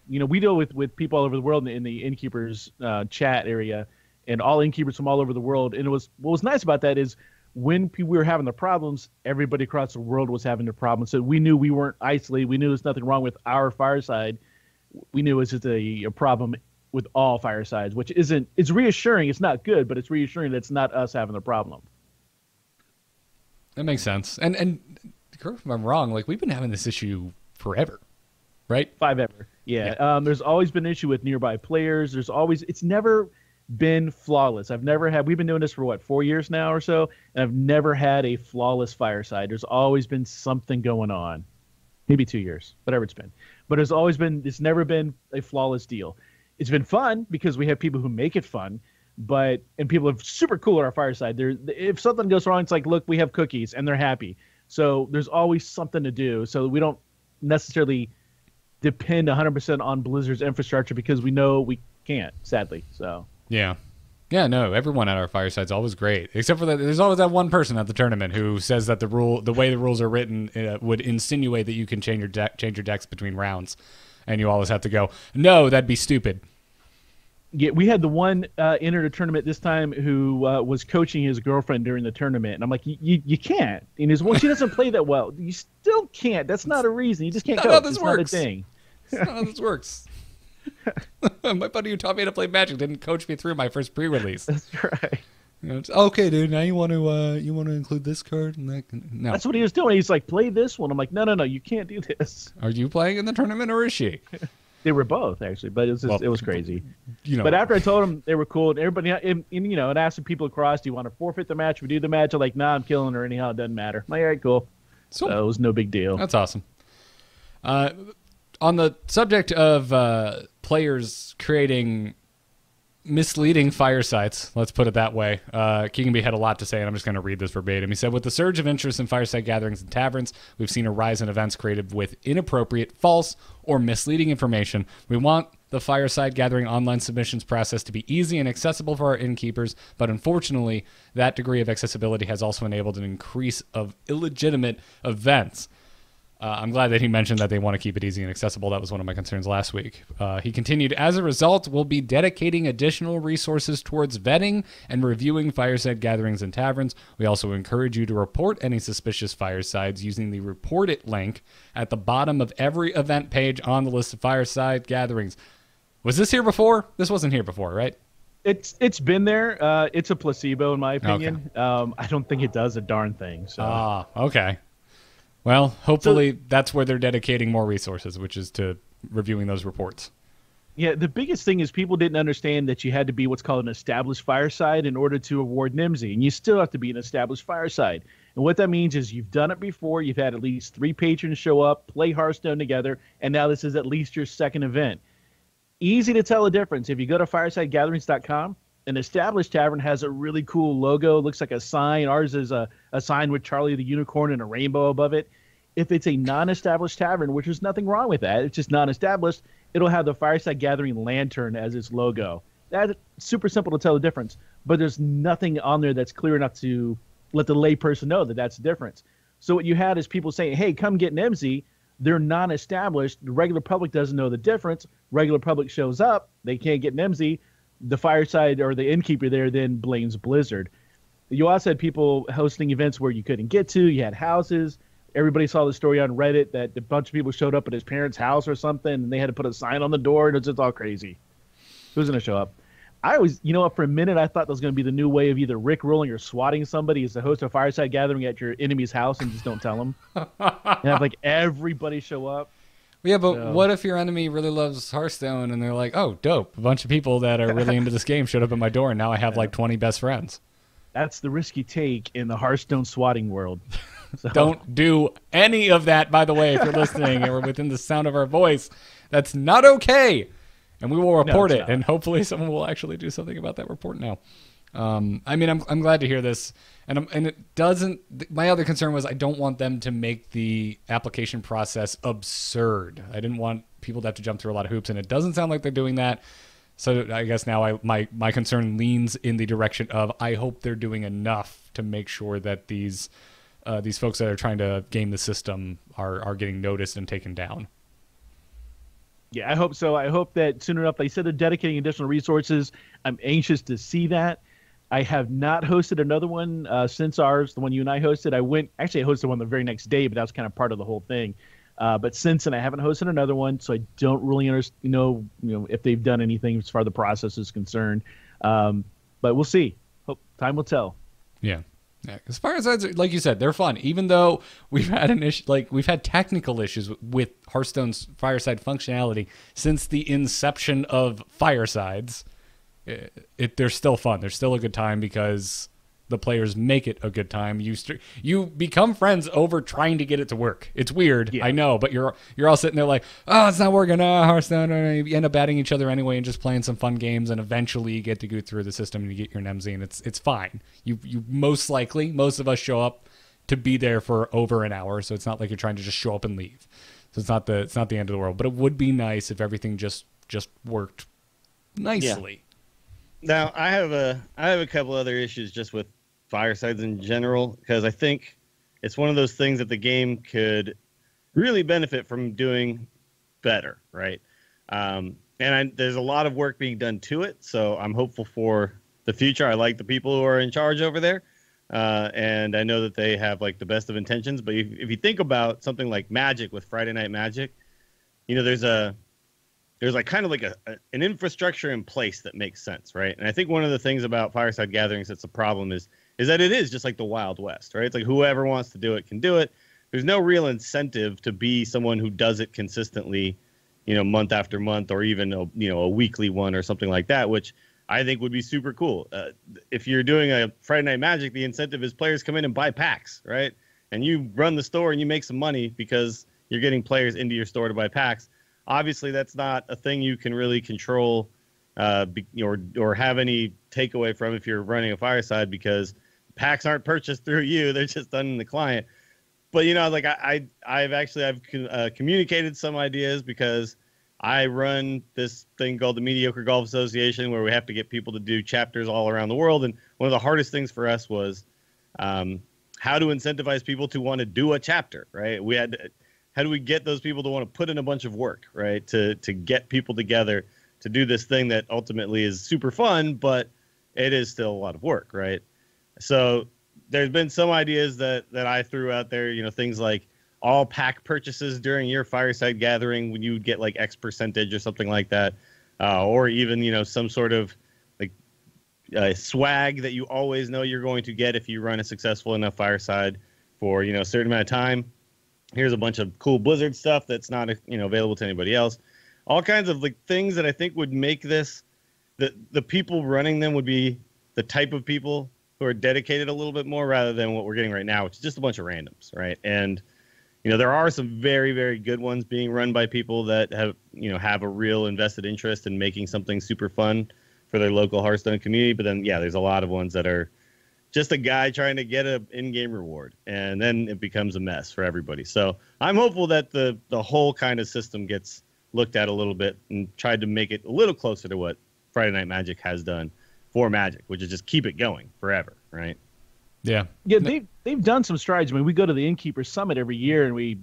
we deal with people all over the world in the innkeepers chat area, and all innkeepers from all over the world. And what was nice about that is when we were having the problems, everybody across the world was having the problems. So we knew we weren't isolated. We knew there's nothing wrong with our fireside. We knew it was just a problem with all firesides, which it's reassuring. It's not good, but it's reassuring that it's not us having the problem. That makes sense. And correct if I'm wrong, like we've been having this issue forever, right? Forever. Yeah. There's always been an issue with nearby players. It's never been flawless. We've been doing this for what, 4 years now or so, and I've never had a flawless fireside. There's always been something going on. Maybe 2 years, whatever it's been. But it's never been a flawless deal. It's been fun because we have people who make it fun, and people are super cool at our fireside. If something goes wrong, it's like, look, we have cookies, and they're happy. So there's always something to do. So we don't necessarily depend 100% on Blizzard's infrastructure because we know we can't, sadly. So yeah, no, everyone at our fireside's always great, except for that. There's always that one person at the tournament who says that the way the rules are written would insinuate that you can change your decks between rounds, and you always have to go, no, that'd be stupid. Yeah, we had the one enter the tournament this time who was coaching his girlfriend during the tournament, and I'm like, you can't. And he's, well, she doesn't play that well. You still can't. That's not a reason. You just can't coach. How this it's works. not a thing. That's not how this works. My buddy who taught me how to play Magic didn't coach me through my first pre-release. That's right. Okay, dude. Now you want to include this card and that. No, that's what he was doing. He's like, play this one. I'm like, no, you can't do this. Are you playing in the tournament or is she? They were both actually, but it was crazy. But after I told them they were cool, and everybody, and asking people across, do you want to forfeit the match? We do the match. I'm like, nah, I'm killing her anyhow. It doesn't matter. I'm like, all right, cool. So it was no big deal. That's awesome. On the subject of players creating misleading firesides, let's put it that way, Keeganby had a lot to say, and I'm just going to read this verbatim. He said, with the surge of interest in fireside gatherings and taverns, we've seen a rise in events created with inappropriate, false, or misleading information. We want the Fireside Gathering online submissions process to be easy and accessible for our innkeepers, but unfortunately, that degree of accessibility has also enabled an increase of illegitimate events. I'm glad that he mentioned that they want to keep it easy and accessible. That was one of my concerns last week. He continued, as a result, we'll be dedicating additional resources towards vetting and reviewing fireside gatherings and taverns. We also encourage you to report any suspicious firesides using the Report It link at the bottom of every event page on the list of fireside gatherings. Was this here before? This wasn't here before, right? It's been there. It's a placebo, in my opinion. Okay. I don't think it does a darn thing. So. Okay. Well, hopefully that's where they're dedicating more resources, which is to reviewing those reports. Yeah, the biggest thing is people didn't understand that you had to be what's called an established fireside in order to award NIMSY, and you still have to be an established fireside. And what that means is you've done it before, you've had at least 3 patrons show up, play Hearthstone together, and now this is at least your second event. Easy to tell the difference. If you go to firesidegatherings.com, an established tavern has a really cool logo. It looks like a sign. Ours is a sign with Charlie the Unicorn and a rainbow above it. If it's a non-established tavern, which is nothing wrong with that, it's just non-established, it'll have the Fireside Gathering lantern as its logo. That's super simple to tell the difference, but there's nothing on there that's clear enough to let the layperson know that that's the difference. So what you had is people saying, hey, come get NIMSY. They're non-established. The regular public doesn't know the difference. Regular public shows up. They can't get NIMSY. The fireside or the innkeeper there then blames Blizzard. You also had people hosting events where you couldn't get to. You had houses. Everybody saw the story on Reddit that a bunch of people showed up at his parents' house or something, and they had to put a sign on the door, and it's just all crazy. Who's going to show up? I always, for a minute, I thought that was going to be the new way of either rickrolling or swatting somebody is to host a fireside gathering at your enemy's house and just don't tell them. And have, everybody show up. Yeah, but what if your enemy really loves Hearthstone and they're like, oh, dope. A bunch of people that are really into this game showed up at my door and now I have 20 best friends. That's the risk you take in the Hearthstone swatting world. So. Don't do any of that, by the way, if you're listening or within the sound of our voice. That's not okay. And we will report it. And hopefully someone will actually do something about that report now. I'm glad to hear this. And it doesn't, my other concern was I don't want them to make the application process absurd. I didn't want people to have to jump through a lot of hoops, and it doesn't sound like they're doing that. So I guess now my concern leans in the direction of I hope they're doing enough to make sure that these folks that are trying to game the system are getting noticed and taken down. Yeah, I hope so. I hope that soon enough, they said they're dedicating additional resources. I'm anxious to see that. I have not hosted another one since ours, the one you and I hosted. I hosted one the very next day, but that was kind of part of the whole thing. But since then, I haven't hosted another one, so I don't really know if they've done anything as far as the process is concerned. But we'll see. Hope time will tell. Yeah. Yeah, as far as like you said, they're fun. Even though we've had an issue, we've had technical issues with Hearthstone's Fireside functionality since the inception of Firesides. they're still fun. They're still a good time because the players make it a good time. You become friends over trying to get it to work. It's weird, I know, but you're all sitting there like, oh, it's not working. Hearthstone. And you end up batting each other anyway and just playing some fun games, and eventually you get to go through the system and you get your Nemsy, and it's fine. You most of us show up to be there for over an hour, so it's not like you're trying to just show up and leave. So it's not the end of the world, but it would be nice if everything just worked nicely. Now, I have a couple other issues just with Firesides in general, because I think it's one of those things that the game could really benefit from doing better, right? There's a lot of work being done to it, so I'm hopeful for the future. I like the people who are in charge over there, and I know that they have like the best of intentions. But if you think about something like Magic with Friday Night Magic, there's like kind of like an infrastructure in place that makes sense, right? And I think one of the things about Fireside Gatherings that's a problem is that it is just like the Wild West, right? It's like whoever wants to do it can do it. There's no real incentive to be someone who does it consistently, month after month, or even a weekly one or something like that, which I think would be super cool. If you're doing a Friday Night Magic, the incentive is players come in and buy packs, right? And you run the store and you make some money because you're getting players into your store to buy packs. Obviously, that's not a thing you can really control or have any takeaway from if you're running a Fireside, because packs aren't purchased through you; they're just done in the client. But I've communicated some ideas, because I run this thing called the Mediocre Golf Association, where we have to get people to do chapters all around the world. And one of the hardest things for us was how to incentivize people to want to do a chapter, right? How do we get those people to want to put in a bunch of work, right? To get people together to do this thing that ultimately is super fun, but it is still a lot of work, right? So there's been some ideas that I threw out there, things like all pack purchases during your Fireside Gathering when you get like X percentage or something like that, or even, some sort of like swag that you always know you're going to get if you run a successful enough Fireside for, a certain amount of time. Here's a bunch of cool Blizzard stuff that's not, available to anybody else. All kinds of like things that I think would make this, the people running them would be the type of people who are dedicated a little bit more, rather than what we're getting right now, which is just a bunch of randoms, right? And there are some very, very good ones being run by people that have a real invested interest in making something super fun for their local Hearthstone community. But then, there's a lot of ones that are just a guy trying to get an in-game reward, and then it becomes a mess for everybody. So I'm hopeful that the whole kind of system gets looked at a little bit and tried to make it a little closer to what Friday Night Magic has done for Magic, which is just keep it going forever, right? Yeah, they've done some strides. I mean, we go to the Innkeeper Summit every year, and we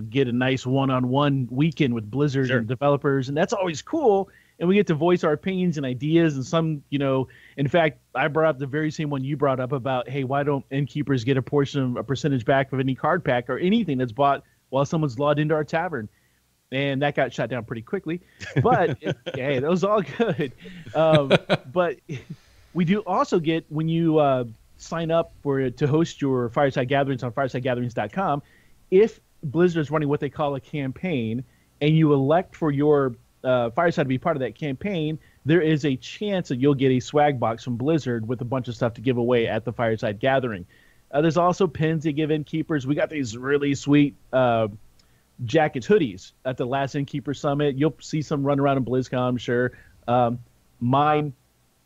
get a nice one-on-one weekend with Blizzard and developers, and that's always cool. And we get to voice our opinions and ideas, and some, in fact, I brought up the very same one you brought up about, hey, why don't innkeepers get a percentage back of any card pack or anything that's bought while someone's logged into our tavern? And that got shut down pretty quickly. But hey, that was all good. But we do also get, when you sign up to host your Fireside Gatherings on firesidegatherings.com, if Blizzard is running what they call a campaign, and you elect for your Fireside to be part of that campaign, there is a chance that you'll get a swag box from Blizzard with a bunch of stuff to give away at the Fireside Gathering. There's also pins they give innkeepers. We got these really sweet jackets, hoodies at the last Innkeeper Summit. You'll see some run around in BlizzCon, I'm sure. Mine,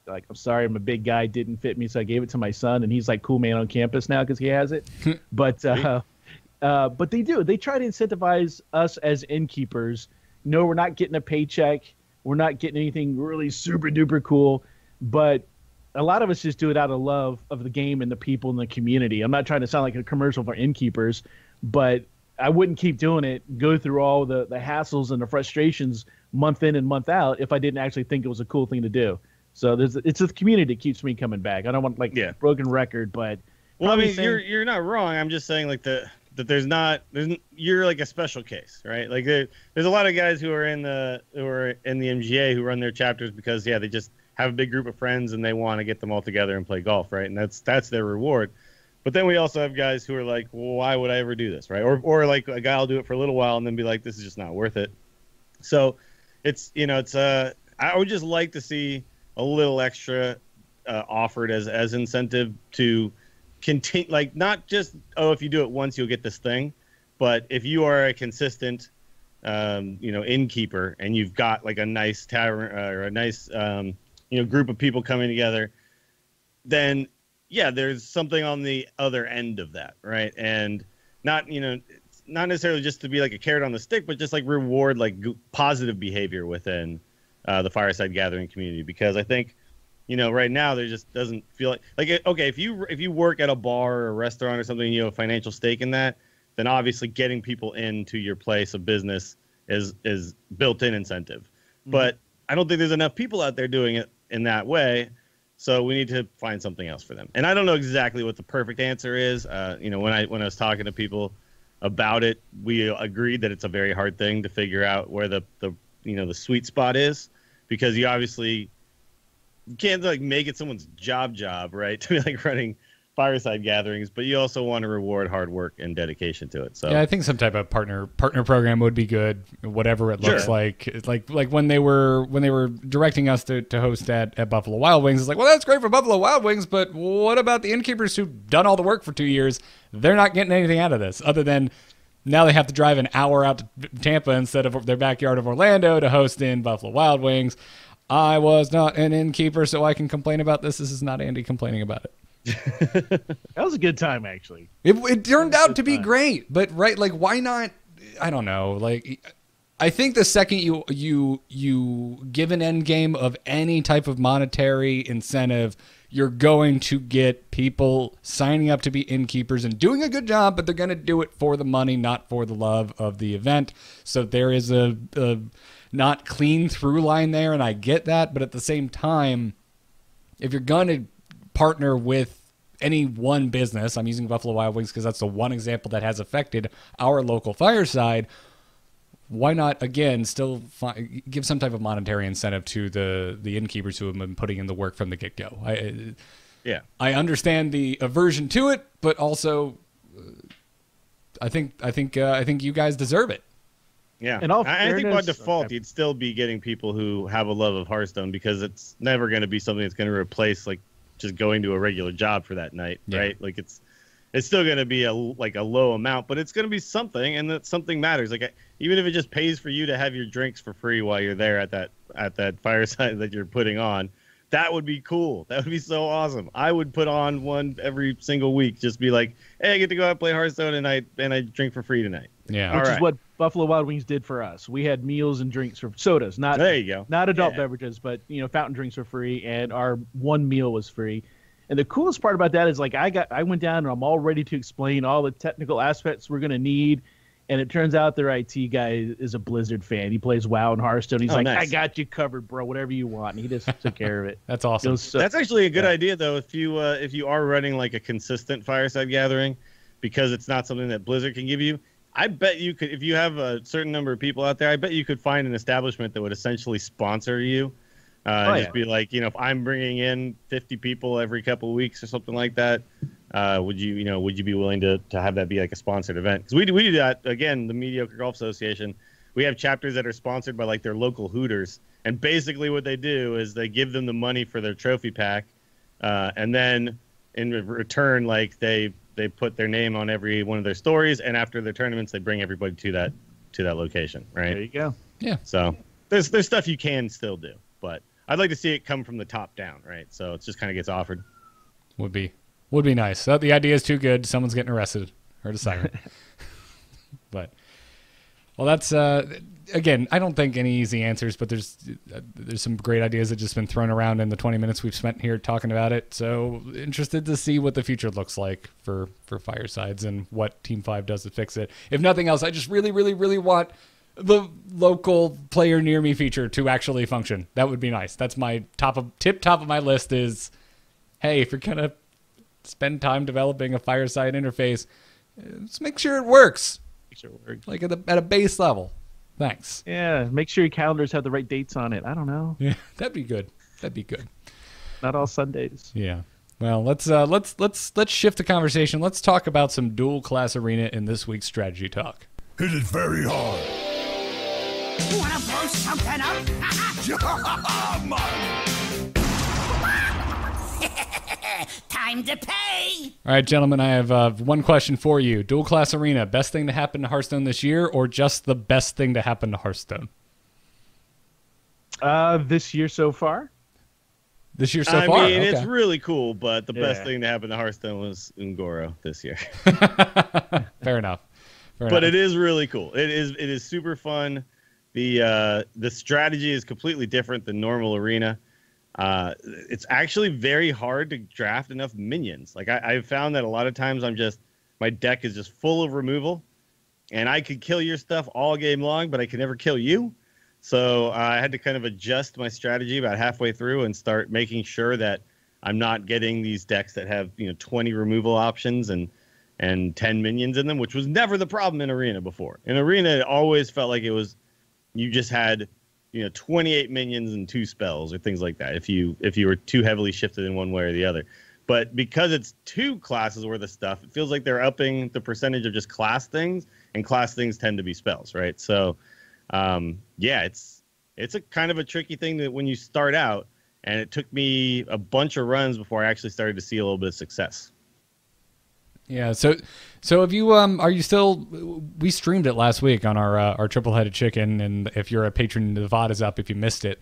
I'm sorry, I'm a big guy, didn't fit me, so I gave it to my son, and he's like cool man on campus now because he has it. But they do. They try to incentivize us as innkeepers. No, we're not getting a paycheck. We're not getting anything really super duper cool, but a lot of us just do it out of love of the game and the people in the community. I'm not trying to sound like a commercial for innkeepers, but I wouldn't keep doing it, go through all the hassles and the frustrations month in and month out if I didn't actually think it was a cool thing to do. So it's the community that keeps me coming back. I don't want broken record, but you're not wrong. I'm just saying you're like a special case, right? Like there's a lot of guys who are in the MGA who run their chapters because they just have a big group of friends and they want to get them all together and play golf, right? And that's their reward. But then we also have guys who are like, well, why would I ever do this, right? Or like a guy will do it for a little while and then be like, this is just not worth it. So I would just like to see a little extra offered as incentive to continue, like not just, oh, if you do it once you'll get this thing, but if you are a consistent innkeeper and you've got like a nice tavern or a nice group of people coming together, then yeah, there's something on the other end of that, right? And not not necessarily just to be like a carrot on the stick, but just like reward like positive behavior within the Fireside Gathering community, because I think right now there just doesn't feel like okay, if you work at a bar or a restaurant or something, you have a financial stake in that, then obviously getting people into your place of business is built-in incentive. Mm-hmm. But I don't think there's enough people out there doing it in that way, so we need to find something else for them. And I don't know exactly what the perfect answer is. When I was talking to people about it, we agreed that it's a very hard thing to figure out where the sweet spot is, because you obviously can't like make it someone's job, right? To be like running Fireside Gatherings, but you also want to reward hard work and dedication to it. So yeah, I think some type of partner program would be good, whatever it looks like. It's like when they were directing us to host at Buffalo Wild Wings, it's like, well, that's great for Buffalo Wild Wings, but what about the innkeepers who've done all the work for 2 years? They're not getting anything out of this other than now they have to drive an hour out to Tampa instead of their backyard of Orlando to host in Buffalo Wild Wings. I was not an innkeeper, so I can complain about this. This is not Andy complaining about it. That was a good time, actually. It turned out to be great, but right, like, why not? I don't know. Like, I think the second you give an end game of any type of monetary incentive, you're going to get people signing up to be innkeepers and doing a good job, but they're going to do it for the money, not for the love of the event. So there is a not clean through line there, and I get that, but at the same time, if you're going to partner with any one business, I'm using Buffalo Wild Wings because that's the one example that has affected our local Fireside, why not, again, still give some type of monetary incentive to the innkeepers who have been putting in the work from the get-go? I understand the aversion to it, but also I think you guys deserve it. Yeah, and I think by default you'd still be getting people who have a love of Hearthstone, because it's never going to be something that's going to replace like just going to a regular job for that night, right? Like it's still going to be a low amount, but it's going to be something, and that something matters. Like even if it just pays for you to have your drinks for free while you're there at that fireside that you're putting on, that would be cool. That would be so awesome. I would put on one every single week. Just be like, hey, I get to go out and play Hearthstone, and I drink for free tonight. Yeah, which is what Buffalo Wild Wings did for us. We had meals and drinks for sodas, not there you go, not adult beverages, but fountain drinks were free, and our one meal was free. And the coolest part about that is like I went down and I'm all ready to explain all the technical aspects we're gonna need. And it turns out their IT guy is a Blizzard fan. He plays WoW and Hearthstone. He's like, nice. I got you covered, bro. Whatever you want. And he just took care of it. That's awesome. That's actually a good idea, though, if you are running like a consistent Fireside Gathering, because it's not something that Blizzard can give you. I bet you could, if you have a certain number of people out there, I bet you could find an establishment that would essentially sponsor you. Just be like, if I'm bringing in 50 people every couple of weeks or something like that, would you be willing to have that be like a sponsored event? Because we do that, again, the Mediocre Golf Association. We have chapters that are sponsored by like their local Hooters, and basically what they do is they give them the money for their trophy pack, and then in return, like they put their name on every one of their stories, and after their tournaments, they bring everybody to that location. Right? There you go. Yeah. So there's stuff you can still do, but I'd like to see it come from the top down, right? So it just kind of gets offered. Would be nice. So the idea is too good. Someone's getting arrested. Heard a siren. But that's again, I don't think any easy answers, but there's some great ideas that just been thrown around in the 20 minutes we've spent here talking about it. So interested to see what the future looks like for Firesides and what Team 5 does to fix it. If nothing else, I just really, really, really want the local player near me feature to actually function. That would be nice. That's my top of my list is, hey, if you're gonna spend time developing a Fireside interface, let's make sure it works. Like at a base level. Thanks. Yeah, make sure your calendars have the right dates on it. I don't know. Yeah, that'd be good. Not all Sundays. Yeah. Well, let's shift the conversation. Let's talk about some dual class arena in this week's strategy talk. Hit it very hard. Wanna blow something up? time to pay. All right, gentlemen, I have one question for you. Dual class arena, best thing to happen to Hearthstone this year, or just the best thing to happen to Hearthstone? This year so far. This year so I far? mean, Okay. it's really cool, but the best thing to happen to Hearthstone was Ungoro this year. Fair enough. But it is really cool. It is super fun. The strategy is completely different than normal arena. It's actually very hard to draft enough minions. Like I've found that a lot of times my deck is just full of removal, and I could kill your stuff all game long, but I can never kill you. So I had to kind of adjust my strategy about halfway through and start making sure that I'm not getting these decks that have 20 removal options and 10 minions in them, which was never the problem in Arena before. In Arena, it always felt like you just had 28 minions and 2 spells or things like that if you were too heavily shifted in one way or the other. But because it's 2 classes worth of stuff, it feels like they're upping the percentage of just class things, and class things tend to be spells, right? So it's a kind of a tricky thing that when you start out, and it took me a bunch of runs before I actually started to see a little bit of success. Yeah. So have you are you still? We streamed it last week on our triple-headed chicken, and if you're a patron, the VOD is up if you missed it.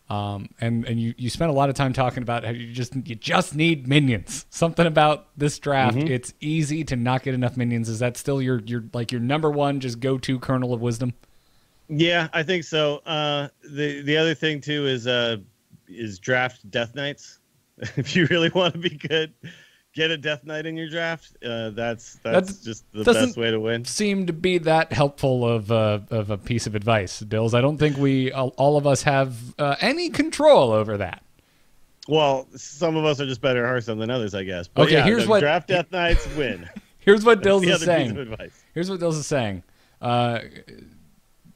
And you spent a lot of time talking about how you just need minions. Something about this draft, it's easy to not get enough minions. Is that still your number one just go-to kernel of wisdom? Yeah, I think so. The other thing too is draft Death Knights. If you really want to be good, get a Death Knight in your draft. That's just the best way to win. Seem to be that helpful of a piece of advice, Dills. I don't think we all of us have any control over that. Well, some of us are just better at Hearthstone than others, I guess. But okay, here's what draft Death Knights win. Here's what Dills is saying. Piece of advice. Here's what Dills is saying.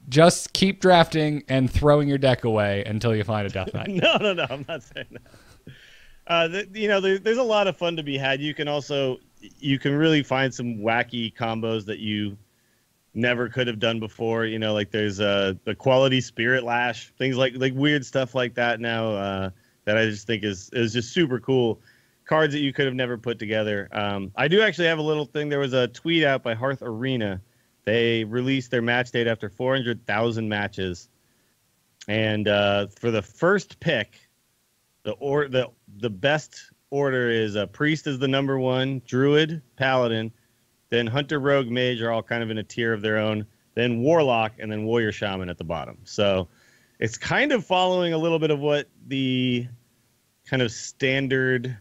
Just keep drafting and throwing your deck away until you find a Death Knight. No, I'm not saying that. There's a lot of fun to be had. You can really find some wacky combos that you never could have done before. Like there's the quality Spirit Lash, things like weird stuff like that now that I just think is just super cool. Cards that you could have never put together. I do actually have a little thing. There was a tweet out by Hearth Arena. They released their match date after 400,000 matches, and for the first pick, the best order is Priest is the number 1, Druid, Paladin, then Hunter, Rogue, Mage are all kind of in a tier of their own, then Warlock, and then Warrior Shaman at the bottom. So it's kind of following a little bit of what the kind of standard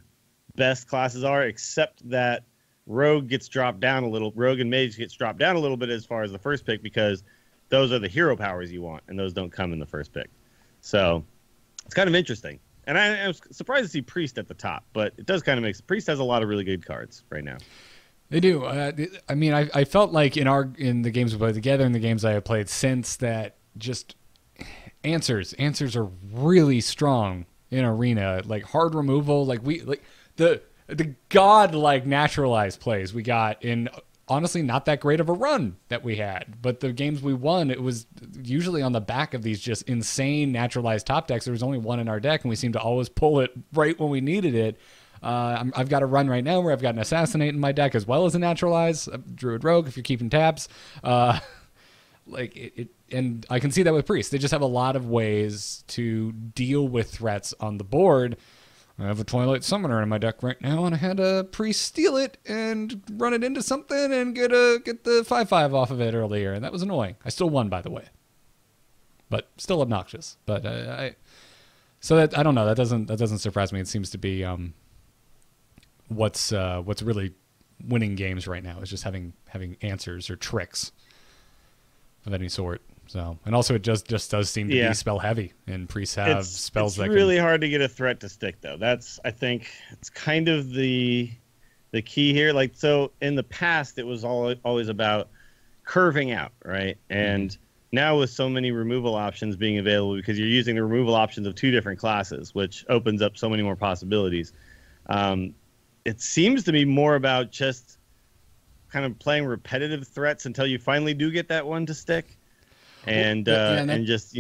best classes are, except that Rogue gets dropped down a little. Rogue and Mage gets dropped down a little bit as far as the first pick because those are the hero powers you want, and those don't come in the first pick. So it's kind of interesting. And I was surprised to see Priest at the top, but it does kind of make Priest has a lot of really good cards right now. They do. I mean, I felt like in the games we played together and the games I have played since that just answers are really strong in Arena. Like hard removal, the god-like naturalized plays we got in honestly not that great of a run that we had. But the games we won, it was usually on the back of these just insane naturalized top decks. There was only one in our deck, and we seemed to always pull it right when we needed it. I've got a run right now where I've got an Assassinate in my deck as well as a naturalize, a Druid Rogue if you're keeping tabs. And I can see that with Priest. They just have a lot of ways to deal with threats on the board. I have a Twilight Summoner in my deck right now, and I had a Priest steal it and run it into something and get the 5/5 off of it earlier, and that was annoying. I still won, by the way, but still obnoxious. But I don't know. That doesn't surprise me. It seems to be what's really winning games right now is just having answers or tricks of any sort. So, and also it just does seem to be spell heavy, and priests have spells that. It's really hard to get a threat to stick, though. I think it's kind of the key here. Like, so in the past, it was always about curving out, right? And now with so many removal options being available, because you're using the removal options of 2 different classes, which opens up so many more possibilities. It seems to be more about just kind of playing repetitive threats until you finally do get that one to stick. And just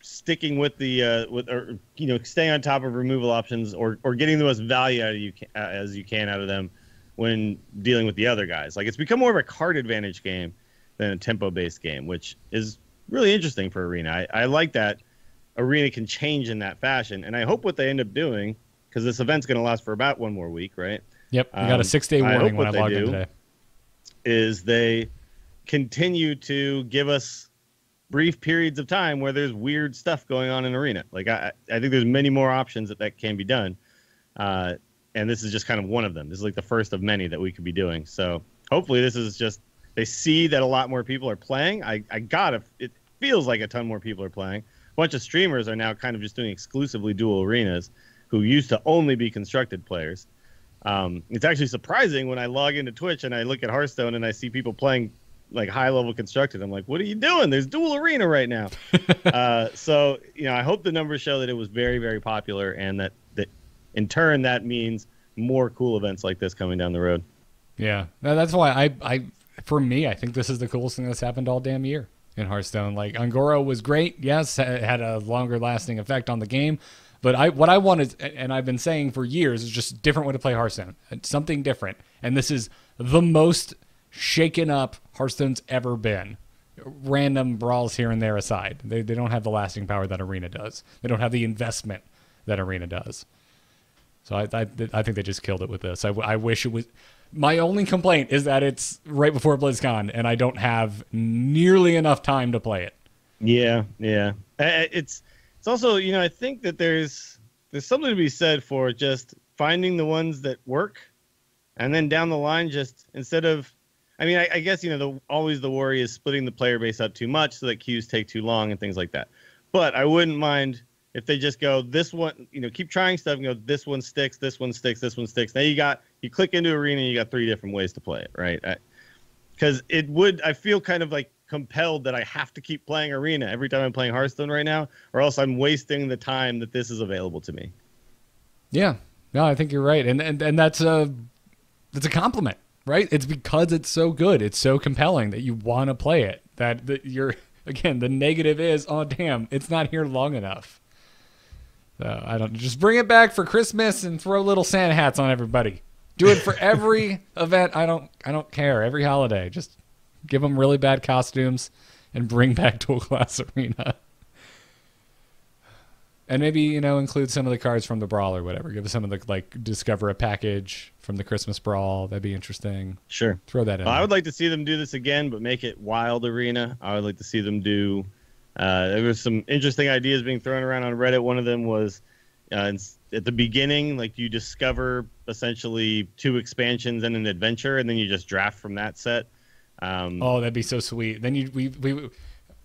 sticking with the or staying on top of removal options or getting the most value out of you as you can out of them when dealing with the other guys. Like, it's become more of a card advantage game than a tempo-based game, which is really interesting for Arena. I like that Arena can change in that fashion, and I hope what they end up doing, because this event's going to last for about one more week, right? Yep, we got a 6-day warning when I logged in today. Is they continue to give us brief periods of time where there's weird stuff going on in Arena. Like, I think there's many more options that can be done. And this is just kind of one of them. This is like the first of many that we could be doing. So hopefully this is just, they see that a lot more people are playing. It feels like a ton more people are playing. A bunch of streamers are now kind of just doing exclusively dual arenas who used to only be constructed players. It's actually surprising when I log into Twitch and I look at Hearthstone and I see people playing like high level constructed. I'm like, what are you doing? There's dual arena right now. So, I hope the numbers show that it was very, very popular, and that in turn that means more cool events like this coming down the road. Yeah, that's why for me, I think this is the coolest thing that's happened all damn year in Hearthstone. Like, Angoro was great. Yes, it had a longer lasting effect on the game. But what I wanted, and I've been saying for years, is just a different way to play Hearthstone. It's something different. And this is the most shaken up Hearthstone's ever been. Random brawls here and there aside. They don't have the lasting power that Arena does. They don't have the investment that Arena does. So I think they just killed it with this. I wish it was. My only complaint is that it's right before BlizzCon, and I don't have nearly enough time to play it. Yeah. It's also, I think that there's something to be said for just finding the ones that work, and then down the line, just instead of, I guess, always the worry is splitting the player base up too much so that queues take too long and things like that. But I wouldn't mind if they just go, this one, keep trying stuff and go, this one sticks, this one sticks, this one sticks. Now you click into Arena and you got 3 different ways to play it, right? Because I feel kind of like compelled that I have to keep playing Arena every time I'm playing Hearthstone right now, or else I'm wasting the time that this is available to me. Yeah, no, I think you're right. And that's a compliment, right? It's because it's so good. It's so compelling that you want to play it. That you're, again, the negative is, oh, damn, it's not here long enough. So just bring it back for Christmas and throw little Santa hats on everybody. Do it for every event. I don't care. Every holiday, just give them really bad costumes and bring back dual class Arena. And maybe, include some of the cards from the Brawl or whatever. Give us some of the, discover a package from the Christmas Brawl. That'd be interesting. Sure. Throw that in. I would like to see them do this again, but make it Wild Arena. I would like to see them do. There was some interesting ideas being thrown around on Reddit. One of them was at the beginning, you discover essentially 2 expansions and an adventure, and then you just draft from that set. That'd be so sweet. Then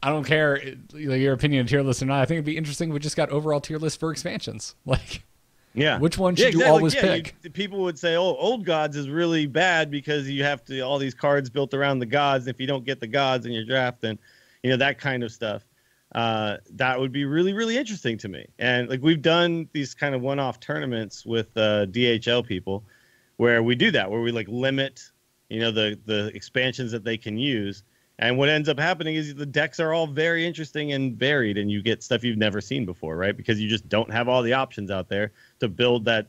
I don't care your opinion of tier list or not. I think it'd be interesting if we just got overall tier list for expansions. Which one should you always pick? People would say, Old Gods is really bad because you have to all these cards built around the gods. If you don't get the gods in your draft, then that kind of stuff. That would be really, really interesting to me. And we've done these kind of one-off tournaments with DHL people where we do that, where we limit, the expansions that they can use. And what ends up happening is the decks are all very interesting and varied, and you get stuff you've never seen before, right? Because you just don't have all the options out there to build that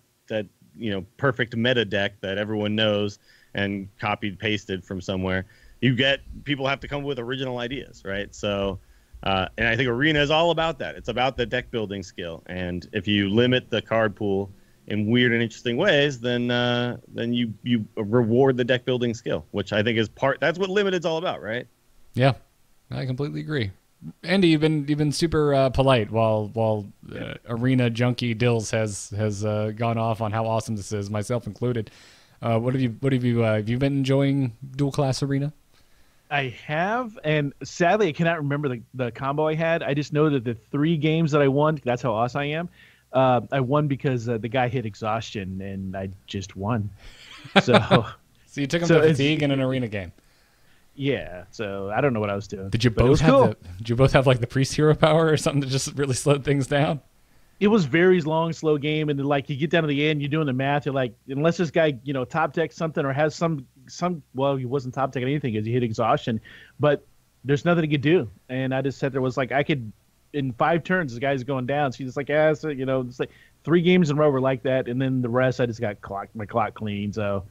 perfect meta deck that everyone knows and copied, pasted from somewhere. People have to come up with original ideas, right? So, and I think Arena is all about that. It's about the deck building skill. And if you limit the card pool in weird and interesting ways, then you reward the deck building skill, which I think is that's what Limited's all about, right? Yeah, I completely agree. Andy, you've been super polite while Arena junkie Dills has gone off on how awesome this is, myself included. What have you been enjoying dual class Arena? I have, and sadly, I cannot remember the combo I had. I just know that the 3 games that I won, that's how awesome I am. I won because the guy hit exhaustion, and I just won. So you took him to fatigue in an Arena game. Yeah, so I don't know what I was doing. Did you both have the priest hero power or something to just really slow things down? It was very long, slow game, and then you get down to the end, you're doing the math. You're like, unless this guy top deck something or has some well, he wasn't top decking anything because he hit exhaustion, but there's nothing he could do. And I just sat there, was I could in 5 turns, the guy's going down. She's just like, yeah, so, you know, it's like 3 games in a row were like that, and then the rest I just got my clock clean. So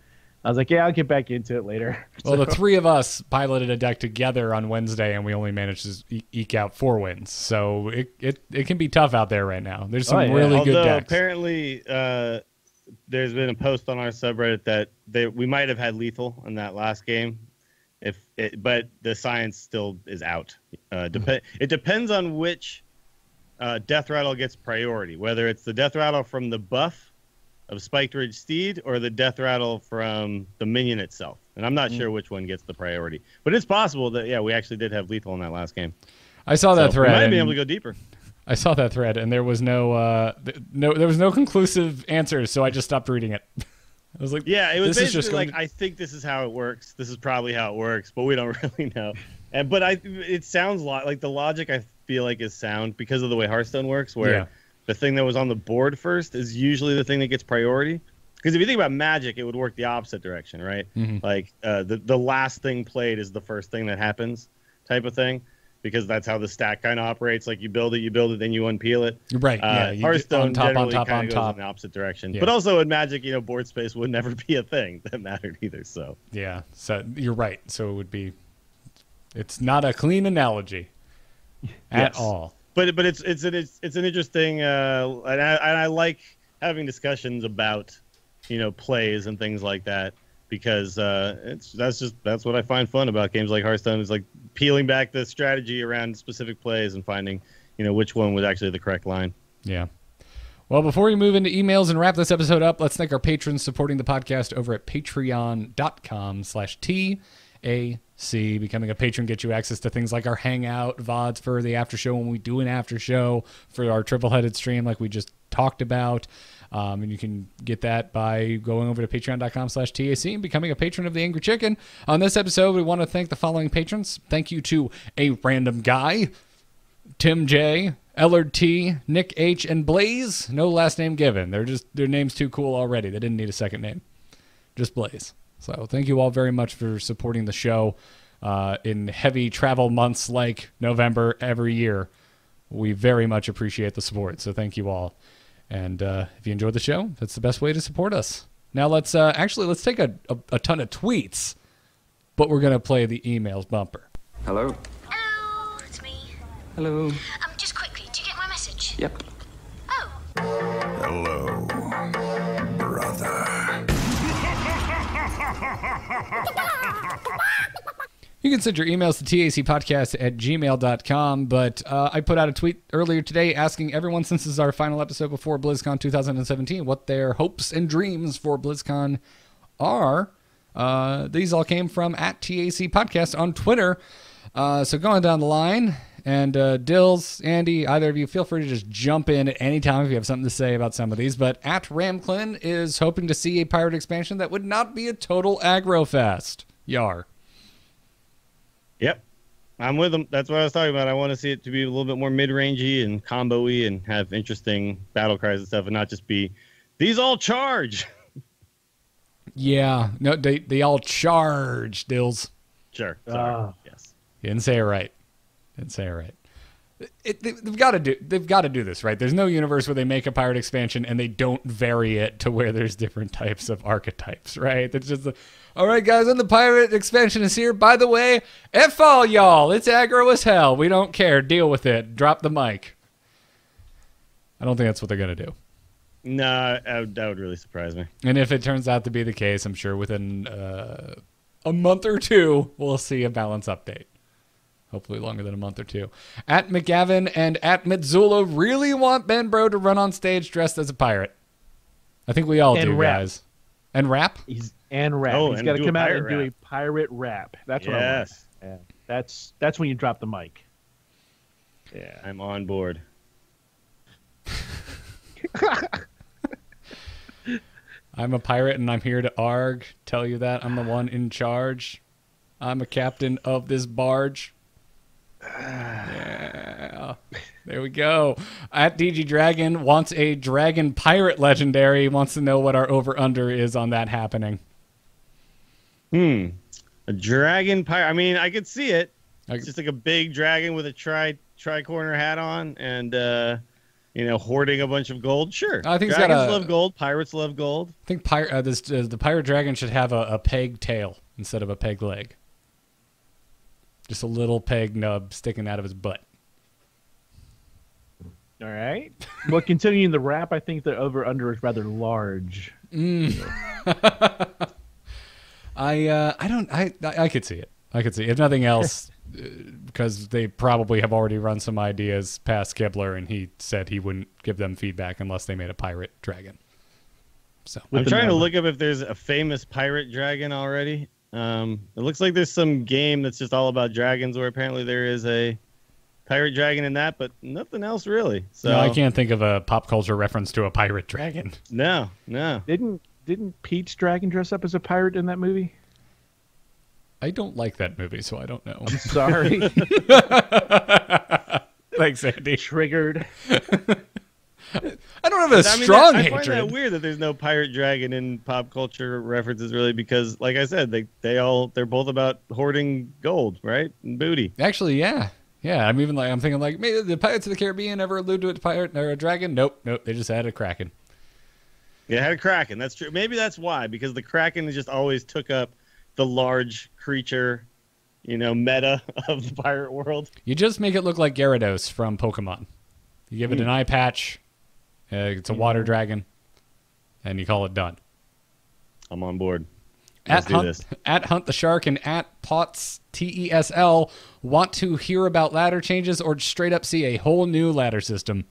I was like, yeah, I'll get back into it later. Well, the 3 of us piloted a deck together on Wednesday, and we only managed to eke out 4 wins. So it can be tough out there right now. There's some really good decks. Apparently, there's been a post on our subreddit that we might have had lethal in that last game, but the science still is out. It depends on which death rattle gets priority, whether it's the death rattle from the buff of Spiked Ridge Steed or the death rattle from the minion itself. And I'm not sure which one gets the priority, but it's possible that we actually did have lethal in that last game. I saw that thread. We might have been able to go deeper. I saw that thread, and there was no conclusive answers, so I just stopped reading it. I was like, yeah, it was basically like, I think this is how it works. This is probably how it works, but we don't really know. But it sounds like the logic I feel like is sound because of the way Hearthstone works, where the thing that was on the board first is usually the thing that gets priority. Because if you think about Magic, it would work the opposite direction, right? Mm-hmm. Like the last thing played is the first thing that happens, type of thing. Because that's how the stack kind of operates. Like you build it, then you unpeel it. Right. Hearthstone generally kind of goes in the opposite direction. Yeah. But also in Magic, board space would never be a thing that mattered either. So yeah, so you're right. So it would be. It's not a clean analogy at all. But it's an interesting and I like having discussions about plays and things like that. Because that's what I find fun about games like Hearthstone is like peeling back the strategy around specific plays and finding which one was actually the correct line. Yeah. Well, before we move into emails and wrap this episode up, let's thank our patrons supporting the podcast over at patreon.com/TAC. Becoming a patron gets you access to things like our hangout VODs for the after show when we do an after show for our triple-headed stream like we just talked about. And you can get that by going over to patreon.com/TAC and becoming a patron of the Angry Chicken. On this episode, we want to thank the following patrons. Thank you to A Random Guy, Tim J, Ellard T, Nick H, and Blaze. No last name given. Their name's too cool already. They didn't need a second name. Just Blaze. So thank you all very much for supporting the show in heavy travel months like November every year. We very much appreciate the support. So thank you all. And if you enjoyed the show, that's the best way to support us. Now let's take a ton of tweets, but we're going to play the emails bumper. Hello. Hello, it's me. Hello. Just quickly, did you get my message? Yep. Oh. Hello, brother. You can send your emails to tacpodcast@gmail.com, but I put out a tweet earlier today asking everyone, since this is our final episode before BlizzCon 2017, what their hopes and dreams for BlizzCon are. These all came from @TACPodcast on Twitter. So going down the line, and Dills, Andy, either of you, feel free to just jump in at any time if you have something to say about some of these. But @Ramclin is hoping to see a pirate expansion that would not be a total aggro fest. Yar. Yep, I'm with them. That's what I was talking about. I want to see it to be a little bit more mid-rangey and combo-y and have interesting battle cries and stuff, and not just be, these all charge. Yeah, no, they all charge, Dills. Sure. Sorry. Yes. You didn't say it right. They've got to do this, right? There's no universe where they make a pirate expansion and they don't vary it to where there's different types of archetypes, right? It's just all right, guys, and the pirate expansion is here. By the way, F all y'all. It's aggro as hell. We don't care. Deal with it. Drop the mic. I don't think that's what they're going to do. No, that would really surprise me. And if it turns out to be the case, I'm sure within a month or two, we'll see a balance update. Hopefully longer than a month or two. @McGavin and @Mitzula really want Ben Bro to run on stage dressed as a pirate. I think we all do, rap. guys. And rap? He's got to come out and do a pirate rap. That's what I want. Yeah. That's when you drop the mic. Yeah, I'm on board. I'm a pirate and I'm here to arg. Tell you that I'm the one in charge. I'm a captain of this barge. Yeah, there we go. @DG Dragon wants a dragon pirate legendary. Wants to know what our over/under is on that happening. A dragon pirate. I mean, I could see it. It's just like a big dragon with a tri-corner hat on and, hoarding a bunch of gold. Sure. I think dragons love gold. Pirates love gold. I think the pirate dragon should have a peg tail instead of a peg leg. Just a little peg nub sticking out of his butt. All right. Well, continuing the rap, I think the over/under is rather large. I could see it. I could see it. If nothing else, because they probably have already run some ideas past Kibler, and he said he wouldn't give them feedback unless they made a pirate dragon. So I'm trying to look up if there's a famous pirate dragon already. It looks like there's some game that's just all about dragons where apparently there is a pirate dragon in that, but nothing else really. So no, I can't think of a pop culture reference to a pirate dragon. No. Didn't Pete's dragon dress up as a pirate in that movie? I don't like that movie, so I don't know. I'm sorry. Thanks, Andy. Triggered. I don't have a strong hatred. I find that weird that there's no pirate dragon in pop culture references, really, because, like I said, they're both about hoarding gold, right, and booty. Actually, yeah. I'm thinking like maybe the Pirates of the Caribbean ever allude to a pirate or a dragon? Nope. They just added a kraken. Yeah, it had a kraken. That's true. Maybe that's why, because the kraken just always took up the large creature, meta of the pirate world. You just make it look like Gyarados from Pokemon. You give it an eye patch. It's a water dragon, and you call it done. I'm on board. Let's do this. At Hunt the Shark and at Potts TESL want to hear about ladder changes or straight up see a whole new ladder system.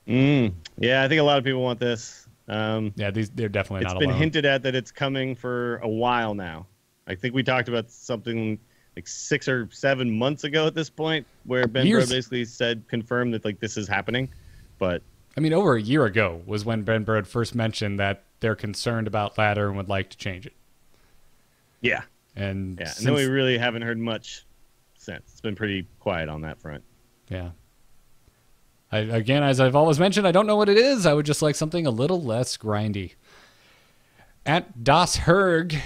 Yeah, I think a lot of people want this. They're definitely not alone. It's been hinted at that it's coming for a while now. I think we talked about something like 6 or 7 months ago at this point, where Ben Bro basically confirmed that like this is happening. But I mean, over a year ago was when Ben Brode first mentioned that they're concerned about ladder and would like to change it. Yeah. And then we really haven't heard much since. It's been pretty quiet on that front. Yeah. Again, as I've always mentioned, I don't know what it is. I would just like something a little less grindy. At Das Herg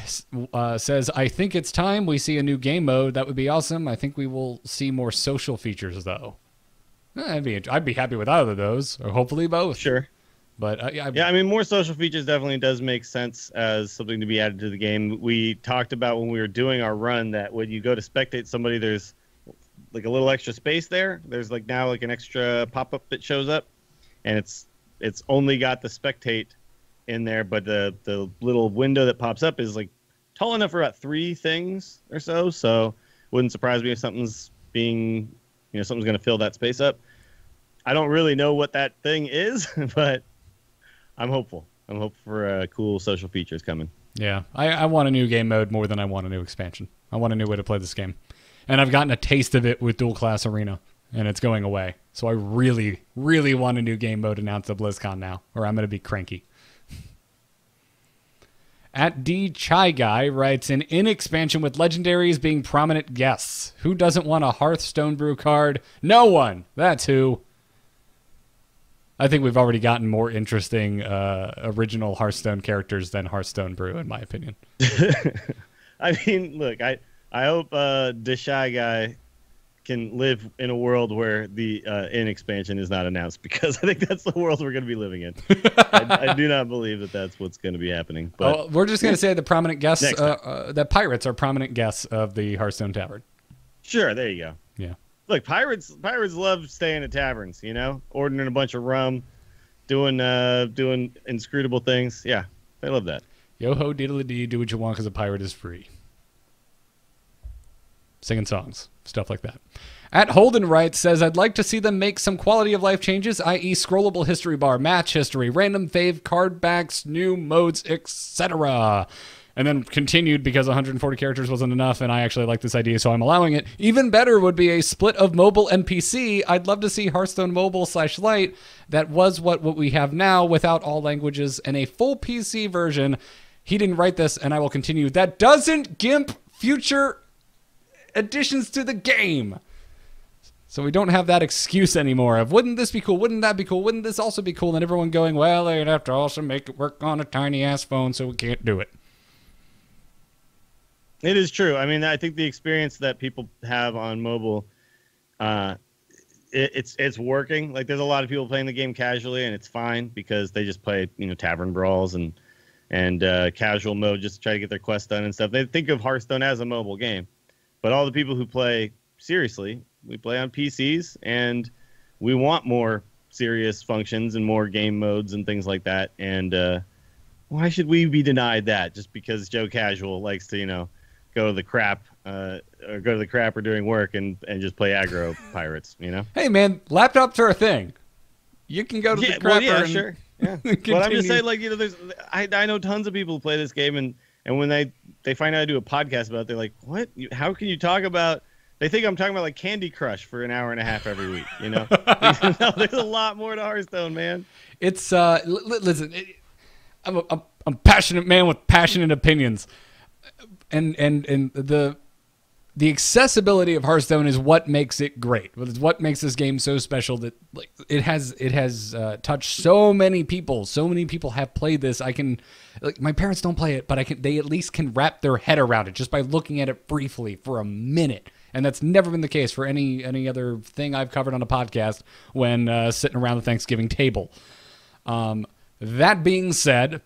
says, I think it's time we see a new game mode. That would be awesome. I think we will see more social features, though. I'd be happy with either of those, or hopefully both. Sure. But I mean, more social features definitely does make sense as something to be added to the game. We talked about when we were doing our run that when you go to spectate somebody, there's like a little extra space there. There's like now like an extra pop-up that shows up, and it's only got the spectate in there, but the little window that pops up is like tall enough for about 3 things or so. So wouldn't surprise me if something's going to fill that space up. I don't really know what that thing is, but I'm hopeful. I'm hopeful for cool social features coming. Yeah, I want a new game mode more than I want a new expansion. I want a new way to play this game. And I've gotten a taste of it with Dual Class Arena, and it's going away. So I really, really want a new game mode announced at BlizzCon now, or I'm going to be cranky. At D Chai Guy writes, an in-expansion with legendaries being prominent guests. Who doesn't want a Hearthstone Brew card? No one! That's who. I think we've already gotten more interesting original Hearthstone characters than Hearthstone Brew, in my opinion. I mean, look, I hope the Shy Guy can live in a world where the in expansion is not announced, because I think that's the world we're going to be living in. I do not believe that that's what's going to be happening. But we're just going to say the prominent guests, that pirates are prominent guests of the Hearthstone Tavern. Sure, there you go. Yeah. Look, pirates love staying at taverns, ordering a bunch of rum, doing inscrutable things. Yeah, they love that. Yo-ho, diddly-dee, do what you want because a pirate is free. Singing songs, stuff like that. At Holden Wright says, I'd like to see them make some quality of life changes, i.e. scrollable history bar, match history, random fave, card backs, new modes, etc. And then continued because 140 characters wasn't enough, and I actually like this idea, so I'm allowing it. Even better would be a split of mobile and PC. I'd love to see Hearthstone Mobile / Lite. That was what we have now without all languages, and a full PC version. He didn't write this, and I will continue. That doesn't gimp future additions to the game. So we don't have that excuse anymore of, wouldn't this be cool? Wouldn't that be cool? Wouldn't this also be cool? And everyone going, well, they'd have to also make it work on a tiny-ass phone, so we can't do it. It is true. I mean, I think the experience that people have on mobile, it's working. Like, there's a lot of people playing the game casually, and it's fine because they just play, tavern brawls and casual mode just to try to get their quests done and stuff. They think of Hearthstone as a mobile game, but all the people who play seriously, we play on PCs, and we want more serious functions and more game modes and things like that. And why should we be denied that just because Joe Casual likes to, go to the crap or doing work and just play aggro pirates, Hey, man, laptops are a thing. You can go to the crapper. Well, yeah, and sure. Yeah. But I'm just saying, like, I know tons of people who play this game, and when they find out I do a podcast about it, they're like, what? How can you talk about... They think I'm talking about, like, Candy Crush for an hour and a half every week, No, there's a lot more to Hearthstone, man. It's, listen, I'm a passionate man with passionate opinions. And the accessibility of Hearthstone is what makes it great. It's what makes this game so special that, like, it has touched so many people. So many people have played this. My parents don't play it, but they at least can wrap their head around it just by looking at it briefly for a minute. And that's never been the case for any other thing I've covered on a podcast when sitting around the Thanksgiving table. That being said,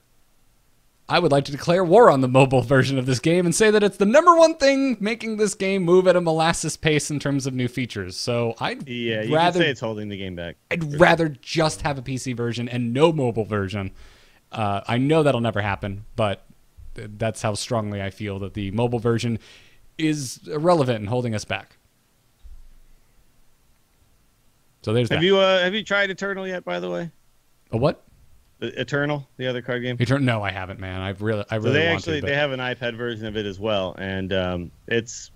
I would like to declare war on the mobile version of this game and say that it's the number one thing making this game move at a molasses pace in terms of new features. So you can say it's holding the game back. I'd rather just have a PC version and no mobile version. I know that'll never happen, but that's how strongly I feel that the mobile version is irrelevant and holding us back. So there's that. Have you tried Eternal yet, by the way? A what? Eternal, the other card game. No, I haven't, man. I really so they have an iPad version of it as well, and it's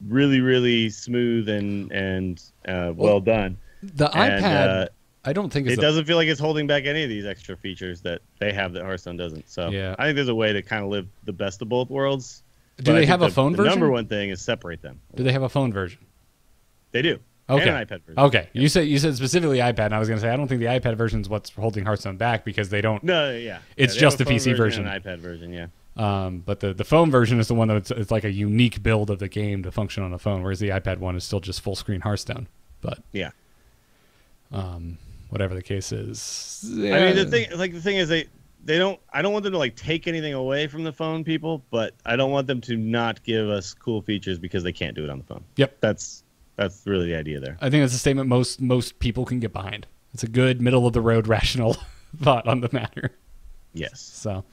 really, really smooth and well done. The iPad, I don't think it doesn't feel like it's holding back any of these extra features that they have that Hearthstone doesn't. So yeah. I think there's a way to kind of live the best of both worlds. Do they have a phone version? The number one thing is separate them. Do they have a phone version? They do. Okay. And an iPad version. Okay. You said specifically iPad, and I was going to say I don't think the iPad version is what's holding Hearthstone back because they don't. No, yeah. It's just the PC version. And an iPad version, yeah. But the phone version is the one that it's like a unique build of the game to function on a phone, whereas the iPad one is still just full screen Hearthstone. But yeah. Whatever the case is. Yeah. I mean, the thing is they don't. I don't want them to like take anything away from the phone people, but I don't want them to not give us cool features because they can't do it on the phone. Yep. That's really the idea there. I think that's a statement most people can get behind. It's a good middle of the road rational thought on the matter. Yes. So,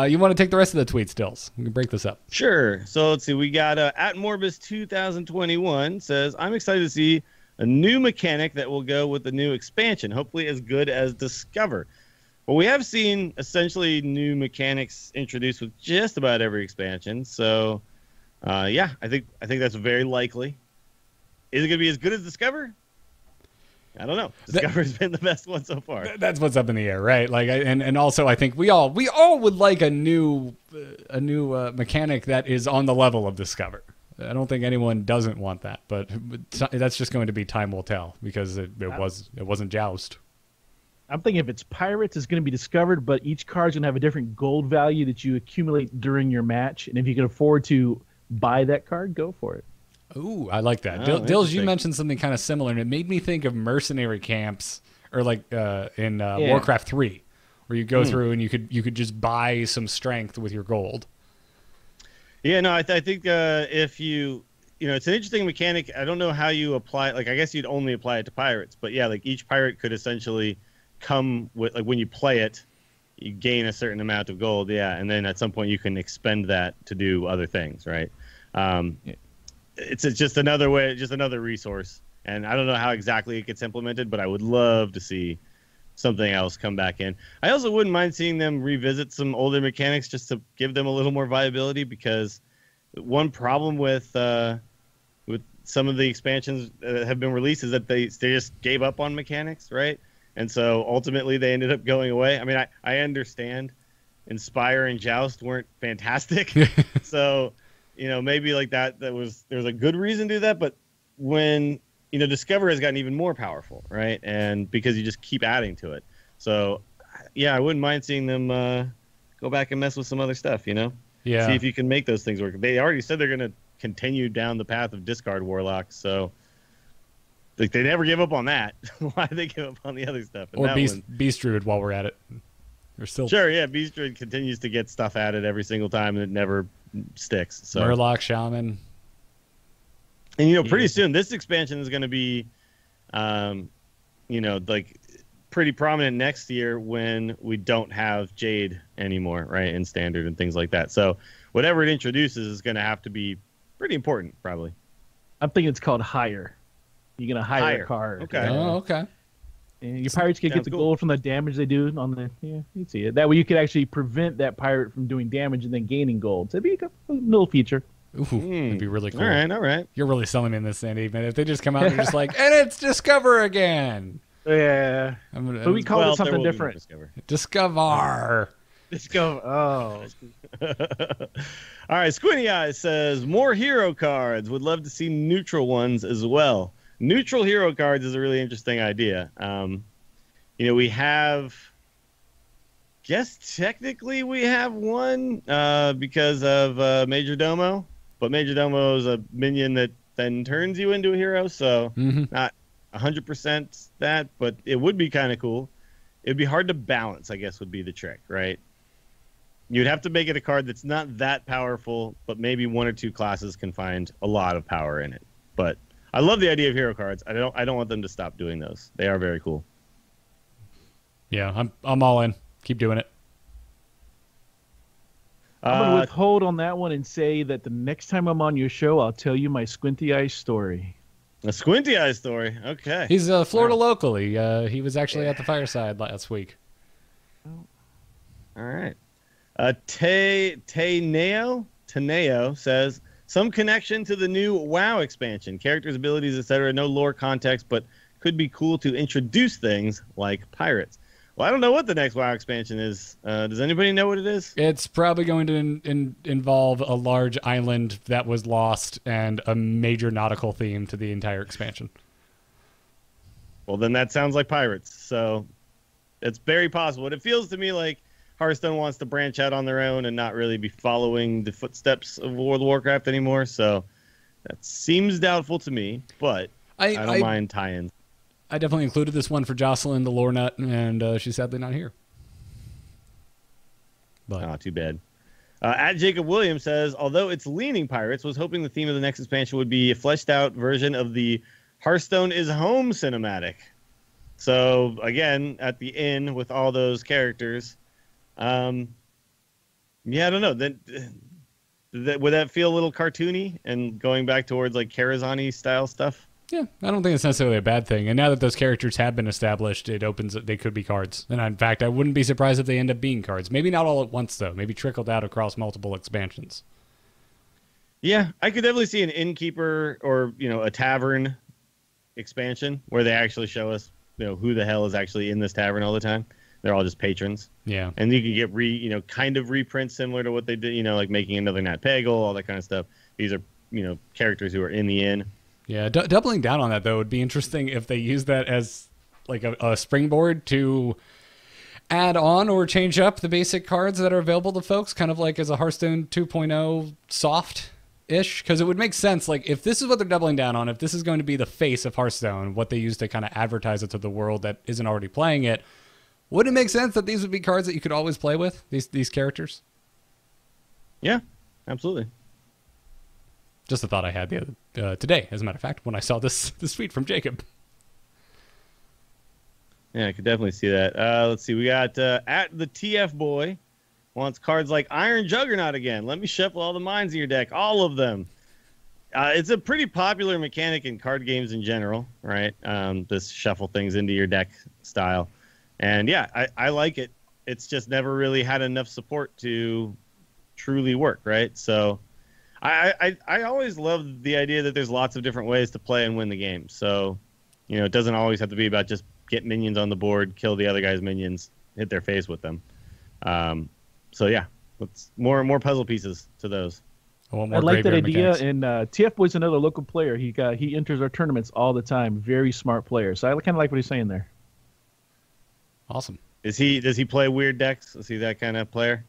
you want to take the rest of the tweets, Dills? We can break this up. Sure. So let's see. We got at Morbus 2021 says, "I'm excited to see a new mechanic that will go with the new expansion. Hopefully as good as Discover." Well, we have seen essentially new mechanics introduced with just about every expansion. So, yeah, I think that's very likely. Is it going to be as good as Discover? I don't know. Discover's been the best one so far. That's what's up in the air, right? Like, and also I think we all would like a new mechanic that is on the level of Discover. I don't think anyone doesn't want that, but that's just going to be time will tell because it wasn't Joust. I'm thinking if it's Pirates, it's going to be Discovered, but each card's going to have a different gold value that you accumulate during your match, and if you can afford to buy that card, go for it. Ooh, I like that. Oh, Dills, you mentioned something kind of similar, and it made me think of mercenary camps, or like in Warcraft 3, where you go through and you could just buy some strength with your gold. Yeah, no, I think if it's an interesting mechanic. I don't know how you apply it. Like, I guess you'd only apply it to pirates, but yeah, like each pirate could essentially come with, like, when you play it, you gain a certain amount of gold, yeah, and then at some point you can expend that to do other things, right? It's just another way, just another resource, and I don't know how exactly it gets implemented, but I would love to see something else come back in. I also wouldn't mind seeing them revisit some older mechanics just to give them a little more viability, because one problem with some of the expansions that have been released is that they just gave up on mechanics, right? And so ultimately they ended up going away. I mean, I understand Inspire and Joust weren't fantastic. So, maybe like there's a good reason to do that. But when, Discover has gotten even more powerful, right? And because you just keep adding to it. So, yeah, I wouldn't mind seeing them go go back and mess with some other stuff, you know? Yeah. See if you can make those things work. They already said they're going to continue down the path of discard warlocks, so like they never give up on that. Why do they give up on the other stuff? And Or Beast Druid while we're at it. They're still sure, yeah. Beast Druid continues to get stuff added every single time, and it never sticks. So Hurlock Shaman. And you know, pretty soon this expansion is going to be, you know, like pretty prominent next year when we don't have Jade anymore, right? In standard and things like that. So whatever it introduces is going to have to be pretty important, probably. I'm thinking it's called Hire. You're gonna hire a card. Okay. Oh, okay. And your pirates can get the gold from the damage they do on the. Yeah, you see it. That way you could actually prevent that pirate from doing damage and then gaining gold. So it'd be a little feature. Ooh, that'd be really cool. All right. You're really selling me in this, Sandy. Man, if they just come out and just like, and it's Discover again. Yeah. But we call it something different. Discover. Discover. Oh. All right. Squinty Eyes says more hero cards. Would love to see neutral ones as well. Neutral hero cards is a really interesting idea. You know, we have. Guess technically we have one because of Major Domo, but Major Domo is a minion that then turns you into a hero, so not 100% that, but it would be kind of cool. It would be hard to balance, I guess, would be the trick, right? You'd have to make it a card that's not that powerful, but maybe one or two classes can find a lot of power in it. But I love the idea of hero cards. I don't want them to stop doing those. They are very cool. Yeah, I'm all in. Keep doing it. I'm going to withhold on that one and say that the next time I'm on your show, I'll tell you my Squinty Eye story. A Squinty Eye story. Okay. He's Florida local. He was actually at the Fireside last week. All right. Teneo says, some connection to the new WoW expansion. Characters, abilities, etc. No lore context, but could be cool to introduce things like pirates. Well, I don't know what the next WoW expansion is. Does anybody know what it is? It's probably going to involve a large island that was lost and a major nautical theme to the entire expansion. Well, then that sounds like pirates. So it's very possible. It feels to me like Hearthstone wants to branch out on their own and not really be following the footsteps of World of Warcraft anymore. So that seems doubtful to me, but I don't mind tie-ins. I definitely included this one for Jocelyn, the lore nut, and she's sadly not here. But oh, too bad. At Jacob Williams says, although it's leaning pirates, was hoping the theme of the next expansion would be a fleshed out version of the Hearthstone is Home cinematic. So again, at the inn with all those characters. Yeah, I don't know. Would that feel a little cartoony and going back towards like Karazhan style stuff? Yeah, I don't think it's necessarily a bad thing. And now that those characters have been established, it opens. They could be cards. And in fact, I wouldn't be surprised if they end up being cards. Maybe not all at once, though. Maybe trickled out across multiple expansions. Yeah, I could definitely see an innkeeper or, you know, a tavern expansion where they actually show us, you know, who the hell is actually in this tavern all the time. They're all just patrons. Yeah. And you can get kind of reprints similar to what they did, you know, like making another Nat Peggle, all that kind of stuff. These are, you know, characters who are in the inn. Yeah, doubling down on that, though, would be interesting if they use that as like a springboard to add on or change up the basic cards that are available to folks, kind of like as a Hearthstone 2.0 soft-ish, because it would make sense, like, if this is what they're doubling down on, if this is going to be the face of Hearthstone, what they use to kind of advertise it to the world that isn't already playing it, wouldn't it make sense that these would be cards that you could always play with, these characters? Yeah, absolutely. Just a thought I had today, as a matter of fact, when I saw this tweet from Jacob. Yeah, I could definitely see that. Let's see. We got at the TF Boy wants cards like Iron Juggernaut again. Let me shuffle all the mines in your deck, all of them. It's a pretty popular mechanic in card games in general, right? This shuffle things into your deck style. And yeah, I like it. It's just never really had enough support to truly work, right? So I always love the idea that there's lots of different ways to play and win the game. So, you know, it doesn't always have to be about just get minions on the board, kill the other guy's minions, hit their face with them. So yeah, let's more puzzle pieces to those. I like that idea. Mechanics. And TF Boy's another local player. He enters our tournaments all the time. Very smart player. So I kind of like what he's saying there. Awesome. Does he play weird decks? Is he that kind of player?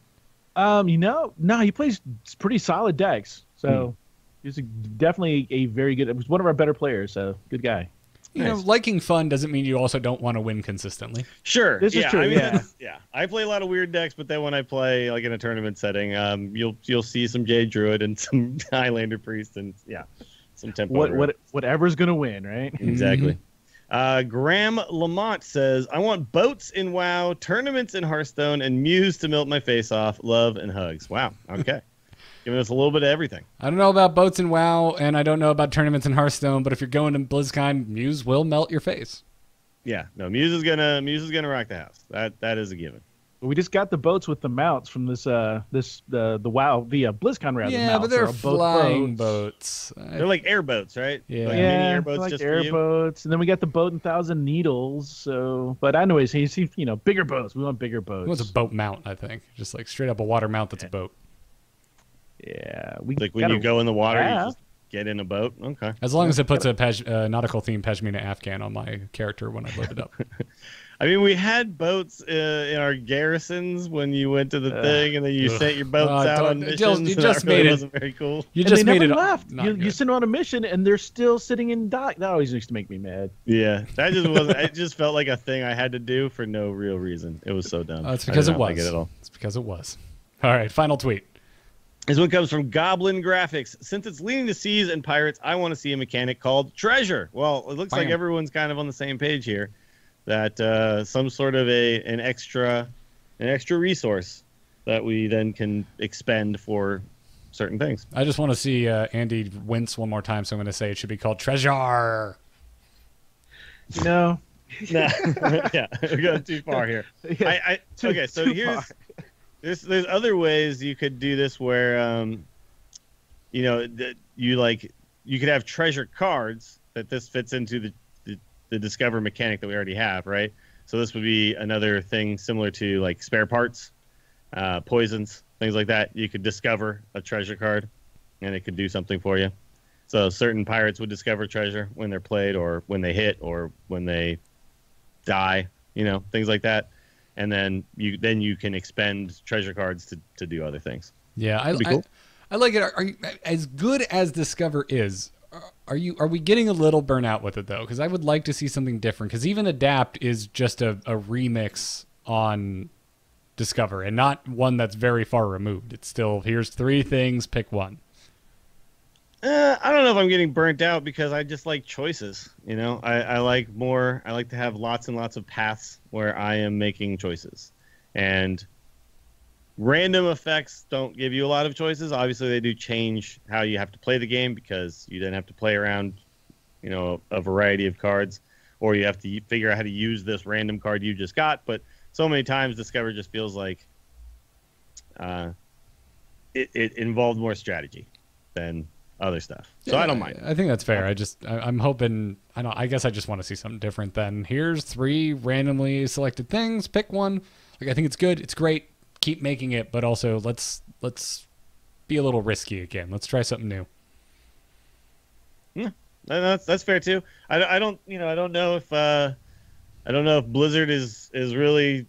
No, he plays pretty solid decks. So he's definitely a very good. It was one of our better players. So good guy. You know, liking fun doesn't mean you also don't want to win consistently. Sure. This is true. I mean, Yeah. I play a lot of weird decks, but then when I play like in a tournament setting, you'll see some Jade Druid and some Highlander Priest and some Tempo. Whatever's gonna win, right? Exactly. Graham Lamont says, I want boats in WoW, tournaments in Hearthstone, and Muse to melt my face off. Love and hugs. Wow. Okay. Giving us a little bit of everything. I don't know about boats in WoW, and I don't know about tournaments in Hearthstone, but if you're going to BlizzCon, Muse will melt your face. Yeah. No, Muse is gonna rock the house. That is a given. We just got the boats with the mounts from the WoW via BlizzCon round. Yeah, but they're flying boats. They're like airboats, right? Yeah. Like mini airboats, like just airboats, and then we got the boat and 1,000 needles. So, but anyways, he's bigger boats. We want bigger boats. It was a boat mount, I think, just like straight up a water mount that's a boat. Yeah, like when you go in the water, you just get in a boat. Okay. As long as it puts a nautical theme Pashmina Afghan on my character when I load it up. I mean, we had boats in our garrisons when you went to the thing, and then you sent your boats out on missions. You just made it. Wasn't very cool. You and just they made never it left. You good. send them on a mission, and they're still sitting in dock. That always used to make me mad. Yeah, that just wasn't. It just felt like a thing I had to do for no real reason. It was so dumb. It's because it was. Like it at all. It's because it was. All right, final tweet. This one comes from Goblin Graphics. Since it's leading to seas and pirates, I want to see a mechanic called treasure. Well, it looks like everyone's kind of on the same page here. That some sort of an extra resource that we then can expend for certain things. I just want to see Andy wince one more time, so I'm going to say it should be called treasure. No. Nah. Yeah, we're going too far here. Yeah, okay, so there's other ways you could do this where you could have treasure cards that this fits into the discover mechanic that we already have, right? So this would be another thing similar to like spare parts, poisons, things like that. You could discover a treasure card and it could do something for you. So certain pirates would discover treasure when they're played or when they hit or when they die, things like that. And then you can expend treasure cards to do other things. Yeah, I like it. Are you, as good as Discover is, are we getting a little burnout with it though? Because I would like to see something different. Because even Adapt is just a remix on Discover, and not one that's very far removed. It's still, here's 3 things, pick one. I don't know if I'm getting burnt out because I just like choices. I like to have lots and lots of paths where I am making choices. And random effects don't give you a lot of choices. Obviously, they do change how you have to play the game because you then have to play around, a variety of cards, or you have to figure out how to use this random card you just got. But so many times, Discover just feels like it involved more strategy than other stuff. So I don't mind. I think that's fair. I'm hoping, I guess I just want to see something different than here's 3 randomly selected things, pick one. Like, I think it's good. It's great. Keep making it, but also let's be a little risky again. Let's try something new. Yeah, that's fair too. I don't know if Blizzard is really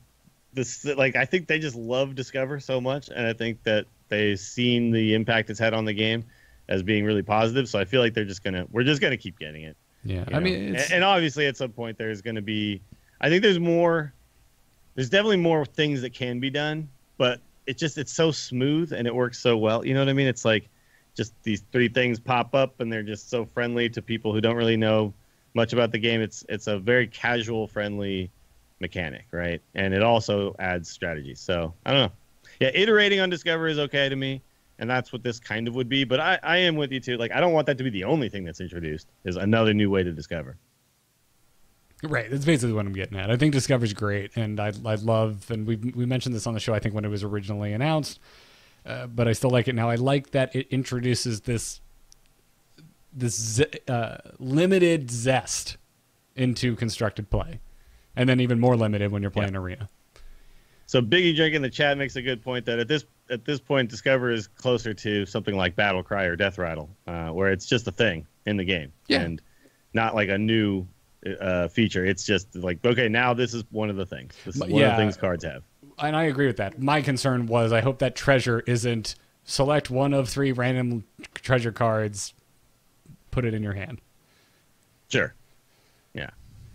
this, like, I think they just love Discover so much, and I think that they've seen the impact it's had on the game as being really positive. So I feel like we're just gonna keep getting it. Yeah, I mean, and obviously at some point there's gonna be, I think there's definitely more things that can be done, but it's so smooth and it works so well. You know what I mean? It's like just these 3 things pop up and they're just so friendly to people who don't really know much about the game. It's a very casual, friendly mechanic, right? And it also adds strategy. So I don't know. Yeah, iterating on Discover is okay to me. And that's what this kind of would be. But I am with you, too. Like, I don't want that to be the only thing that's introduced, is another new way to discover. Right. That's basically what I'm getting at. I think Discover's great. And I love, and we mentioned this on the show, I think, when it was originally announced. But I still like it now. I like that it introduces this limited zest into constructed play. And then even more limited when you're playing Arena. So Biggie Drink in the chat makes a good point that at this point, Discover is closer to something like Battle Cry or Death Rattle, where it's just a thing in the game and not like a new feature. It's just like, okay, now this is one of the things. This is one of the things cards have. and I agree with that. My concern was I hope that treasure isn't select one of 3 random treasure cards, put it in your hand. Sure. Yeah.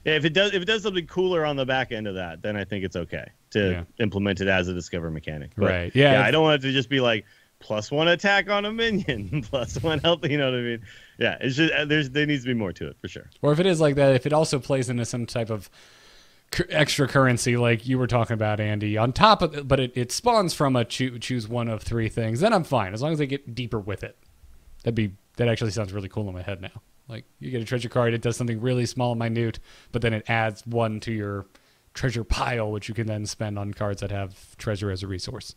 If it does something cooler on the back end of that, then I think it's okay to implement it as a discover mechanic. But, right. Yeah. I don't want it to just be like +1 attack on a minion, +1 health. You know what I mean? Yeah. It's just there needs to be more to it for sure. Or if it is like that, if it also plays into some type of extra currency like you were talking about, Andy, on top of it, but it spawns from a choose one of 3 things, then I'm fine as long as they get deeper with it. That actually sounds really cool in my head now. Like, you get a treasure card, it does something really small and minute, but then it adds 1 to your treasure pile, which you can then spend on cards that have treasure as a resource.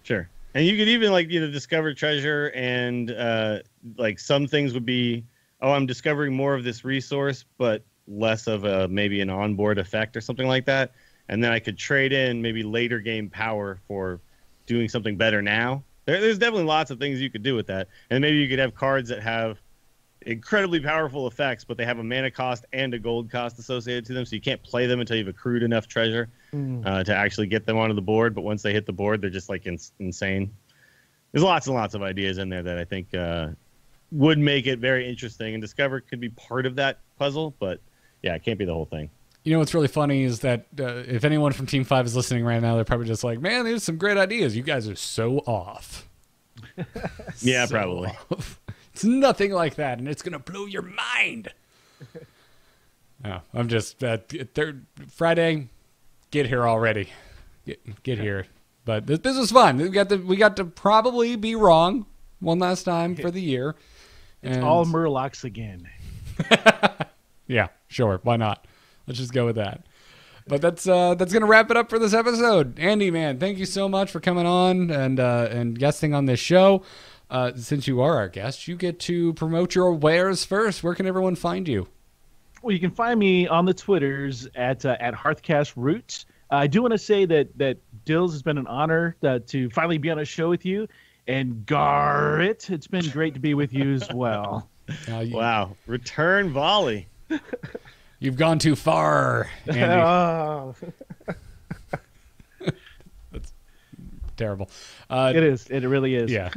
Sure. And you could even discover treasure, and like some things would be, I'm discovering more of this resource, but less of maybe an onboard effect or something like that. And then I could trade in maybe later game power for doing something better now. There's definitely lots of things you could do with that. And maybe you could have cards that have incredibly powerful effects, but they have a mana cost and a gold cost associated to them, so you can't play them until you've accrued enough treasure to actually get them onto the board. But once they hit the board, they're just like insane. There's lots and lots of ideas in there that I think would make it very interesting, and Discover could be part of that puzzle, but yeah, it can't be the whole thing. You know what's really funny is that if anyone from Team 5 is listening right now, they're probably just like, man, there's some great ideas. You guys are so off. Yeah, so probably. Off. It's nothing like that, and it's going to blow your mind. No, I'm just, Friday, get here already. Get here. But this was fun. We got to probably be wrong one last time for the year. It's all Murlocs again. Yeah, sure. Why not? Let's just go with that. But that's gonna wrap it up for this episode. Andy, man, thank you so much for coming on and guesting on this show. Since you are our guest, you get to promote your wares first. Where can everyone find you? Well, you can find me on the Twitters at Hearthcast Rewt. I do want to say that Dills, has been an honor to finally be on a show with you, and Garrett, it's been great to be with you as well. Wow, return volley. You've gone too far, Andy. Oh. That's terrible. It is. It really is. Yeah.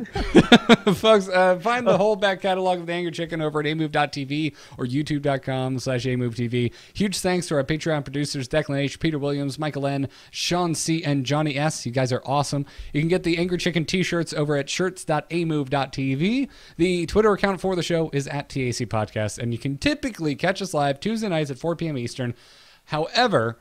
Folks, find the whole back catalog of The Angry Chicken over at amove.tv or youtube.com/amovetv. Huge thanks to our Patreon producers, Declan H., Peter Williams, Michael N., Sean C., and Johnny S. You guys are awesome. You can get the Angry Chicken t-shirts over at shirts.amove.tv. The Twitter account for the show is at TAC Podcast, and you can typically catch us live Tuesday nights at 4 p.m. Eastern. However,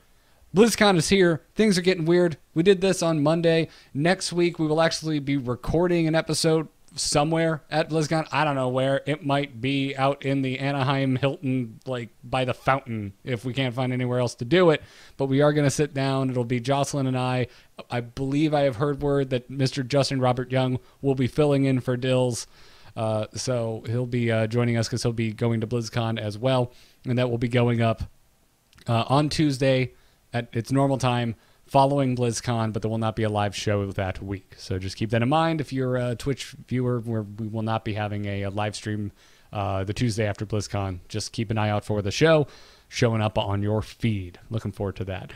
BlizzCon is here. Things are getting weird. We did this on Monday. Next week, we will actually be recording an episode somewhere at BlizzCon. I don't know where. It might be out in the Anaheim Hilton, like by the fountain, if we can't find anywhere else to do it. But we are going to sit down. It'll be Jocelyn and I. I believe I have heard word that Mr. Justin Robert Young will be filling in for Dills. So he'll be joining us because he'll be going to BlizzCon as well. And that will be going up on Tuesday at its normal time following BlizzCon, but there will not be a live show that week. So just keep that in mind. If you're a Twitch viewer, we will not be having a live stream the Tuesday after BlizzCon. Just keep an eye out for the show showing up on your feed. Looking forward to that.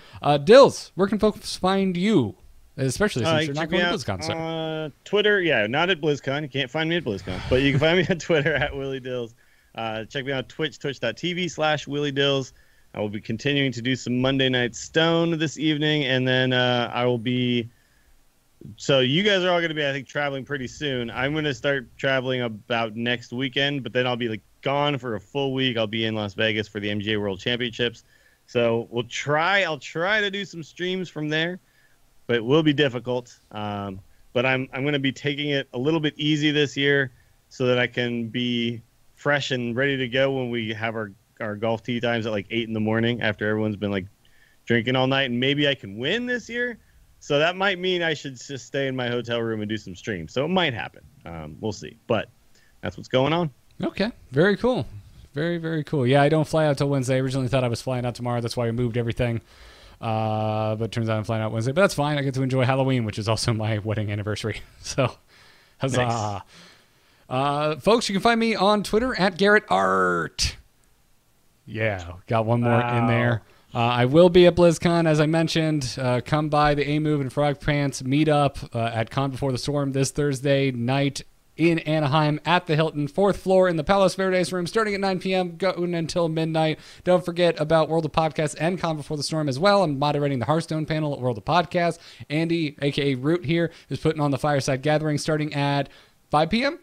Dills, where can folks find you? Especially since you're not going to BlizzCon, sir. Twitter, yeah, not at BlizzCon. You can't find me at BlizzCon, but you can find me on Twitter at Willie Dills. Check me out on Twitch, twitch.tv/Willie Dills. I will be continuing to do some Monday Night Stone this evening, and then I will be... So you guys are all going to be, I think, traveling pretty soon. I'm going to start traveling about next weekend, but then I'll be gone for a full week. I'll be in Las Vegas for the MGA World Championships. So I'll try to do some streams from there, but it will be difficult. But I'm going to be taking it a little bit easy this year so that I can be fresh and ready to go when we have our golf tee times at 8 in the morning after everyone's been drinking all night, and maybe I can win this year. So that might mean I should just stay in my hotel room and do some streams. So it might happen. We'll see. But that's what's going on. Okay. Very cool. Very, very cool. Yeah, I don't fly out till Wednesday. I originally thought I was flying out tomorrow. That's why I moved everything. But it turns out I'm flying out Wednesday. But that's fine. I get to enjoy Halloween, which is also my wedding anniversary. So, huzzah. Nice. Folks, you can find me on Twitter at Garrett Art. Yeah, got one more in there. I will be at BlizzCon, as I mentioned. Come by the A-Move and Frog Pants meetup at Con Before the Storm this Thursday night in Anaheim at the Hilton, 4th floor in the Palos Verdes room, starting at 9 p.m., going until midnight. Don't forget about World of Podcasts and Con Before the Storm as well. I'm moderating the Hearthstone panel at World of Podcasts. Andy, a.k.a. Rewt here, is putting on the Fireside Gathering starting at 5 p.m.?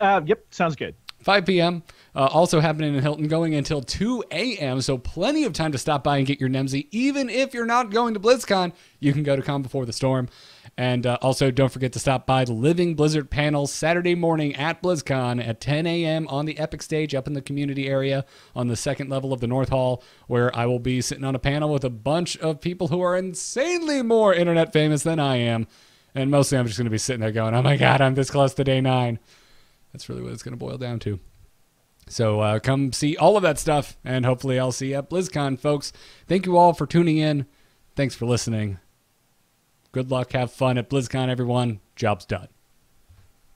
Yep, sounds good. 5 p.m. Also happening in Hilton, going until 2 a.m., so plenty of time to stop by and get your Nemsy. Even if you're not going to BlizzCon, you can go to Con Before the Storm. And also, don't forget to stop by the Living Blizzard Panels Saturday morning at BlizzCon at 10 a.m. on the Epic stage up in the community area on the second level of the North Hall, where I will be sitting on a panel with a bunch of people who are insanely more internet famous than I am. And mostly I'm just going to be sitting there going, oh my God, I'm this close to day 9. That's really what it's going to boil down to. So come see all of that stuff, and hopefully I'll see you at BlizzCon, folks. Thank you all for tuning in. Thanks for listening. Good luck. Have fun at BlizzCon, everyone. Job's done.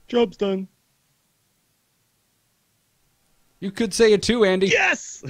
Job's done. You could say it too, Andy. Yes!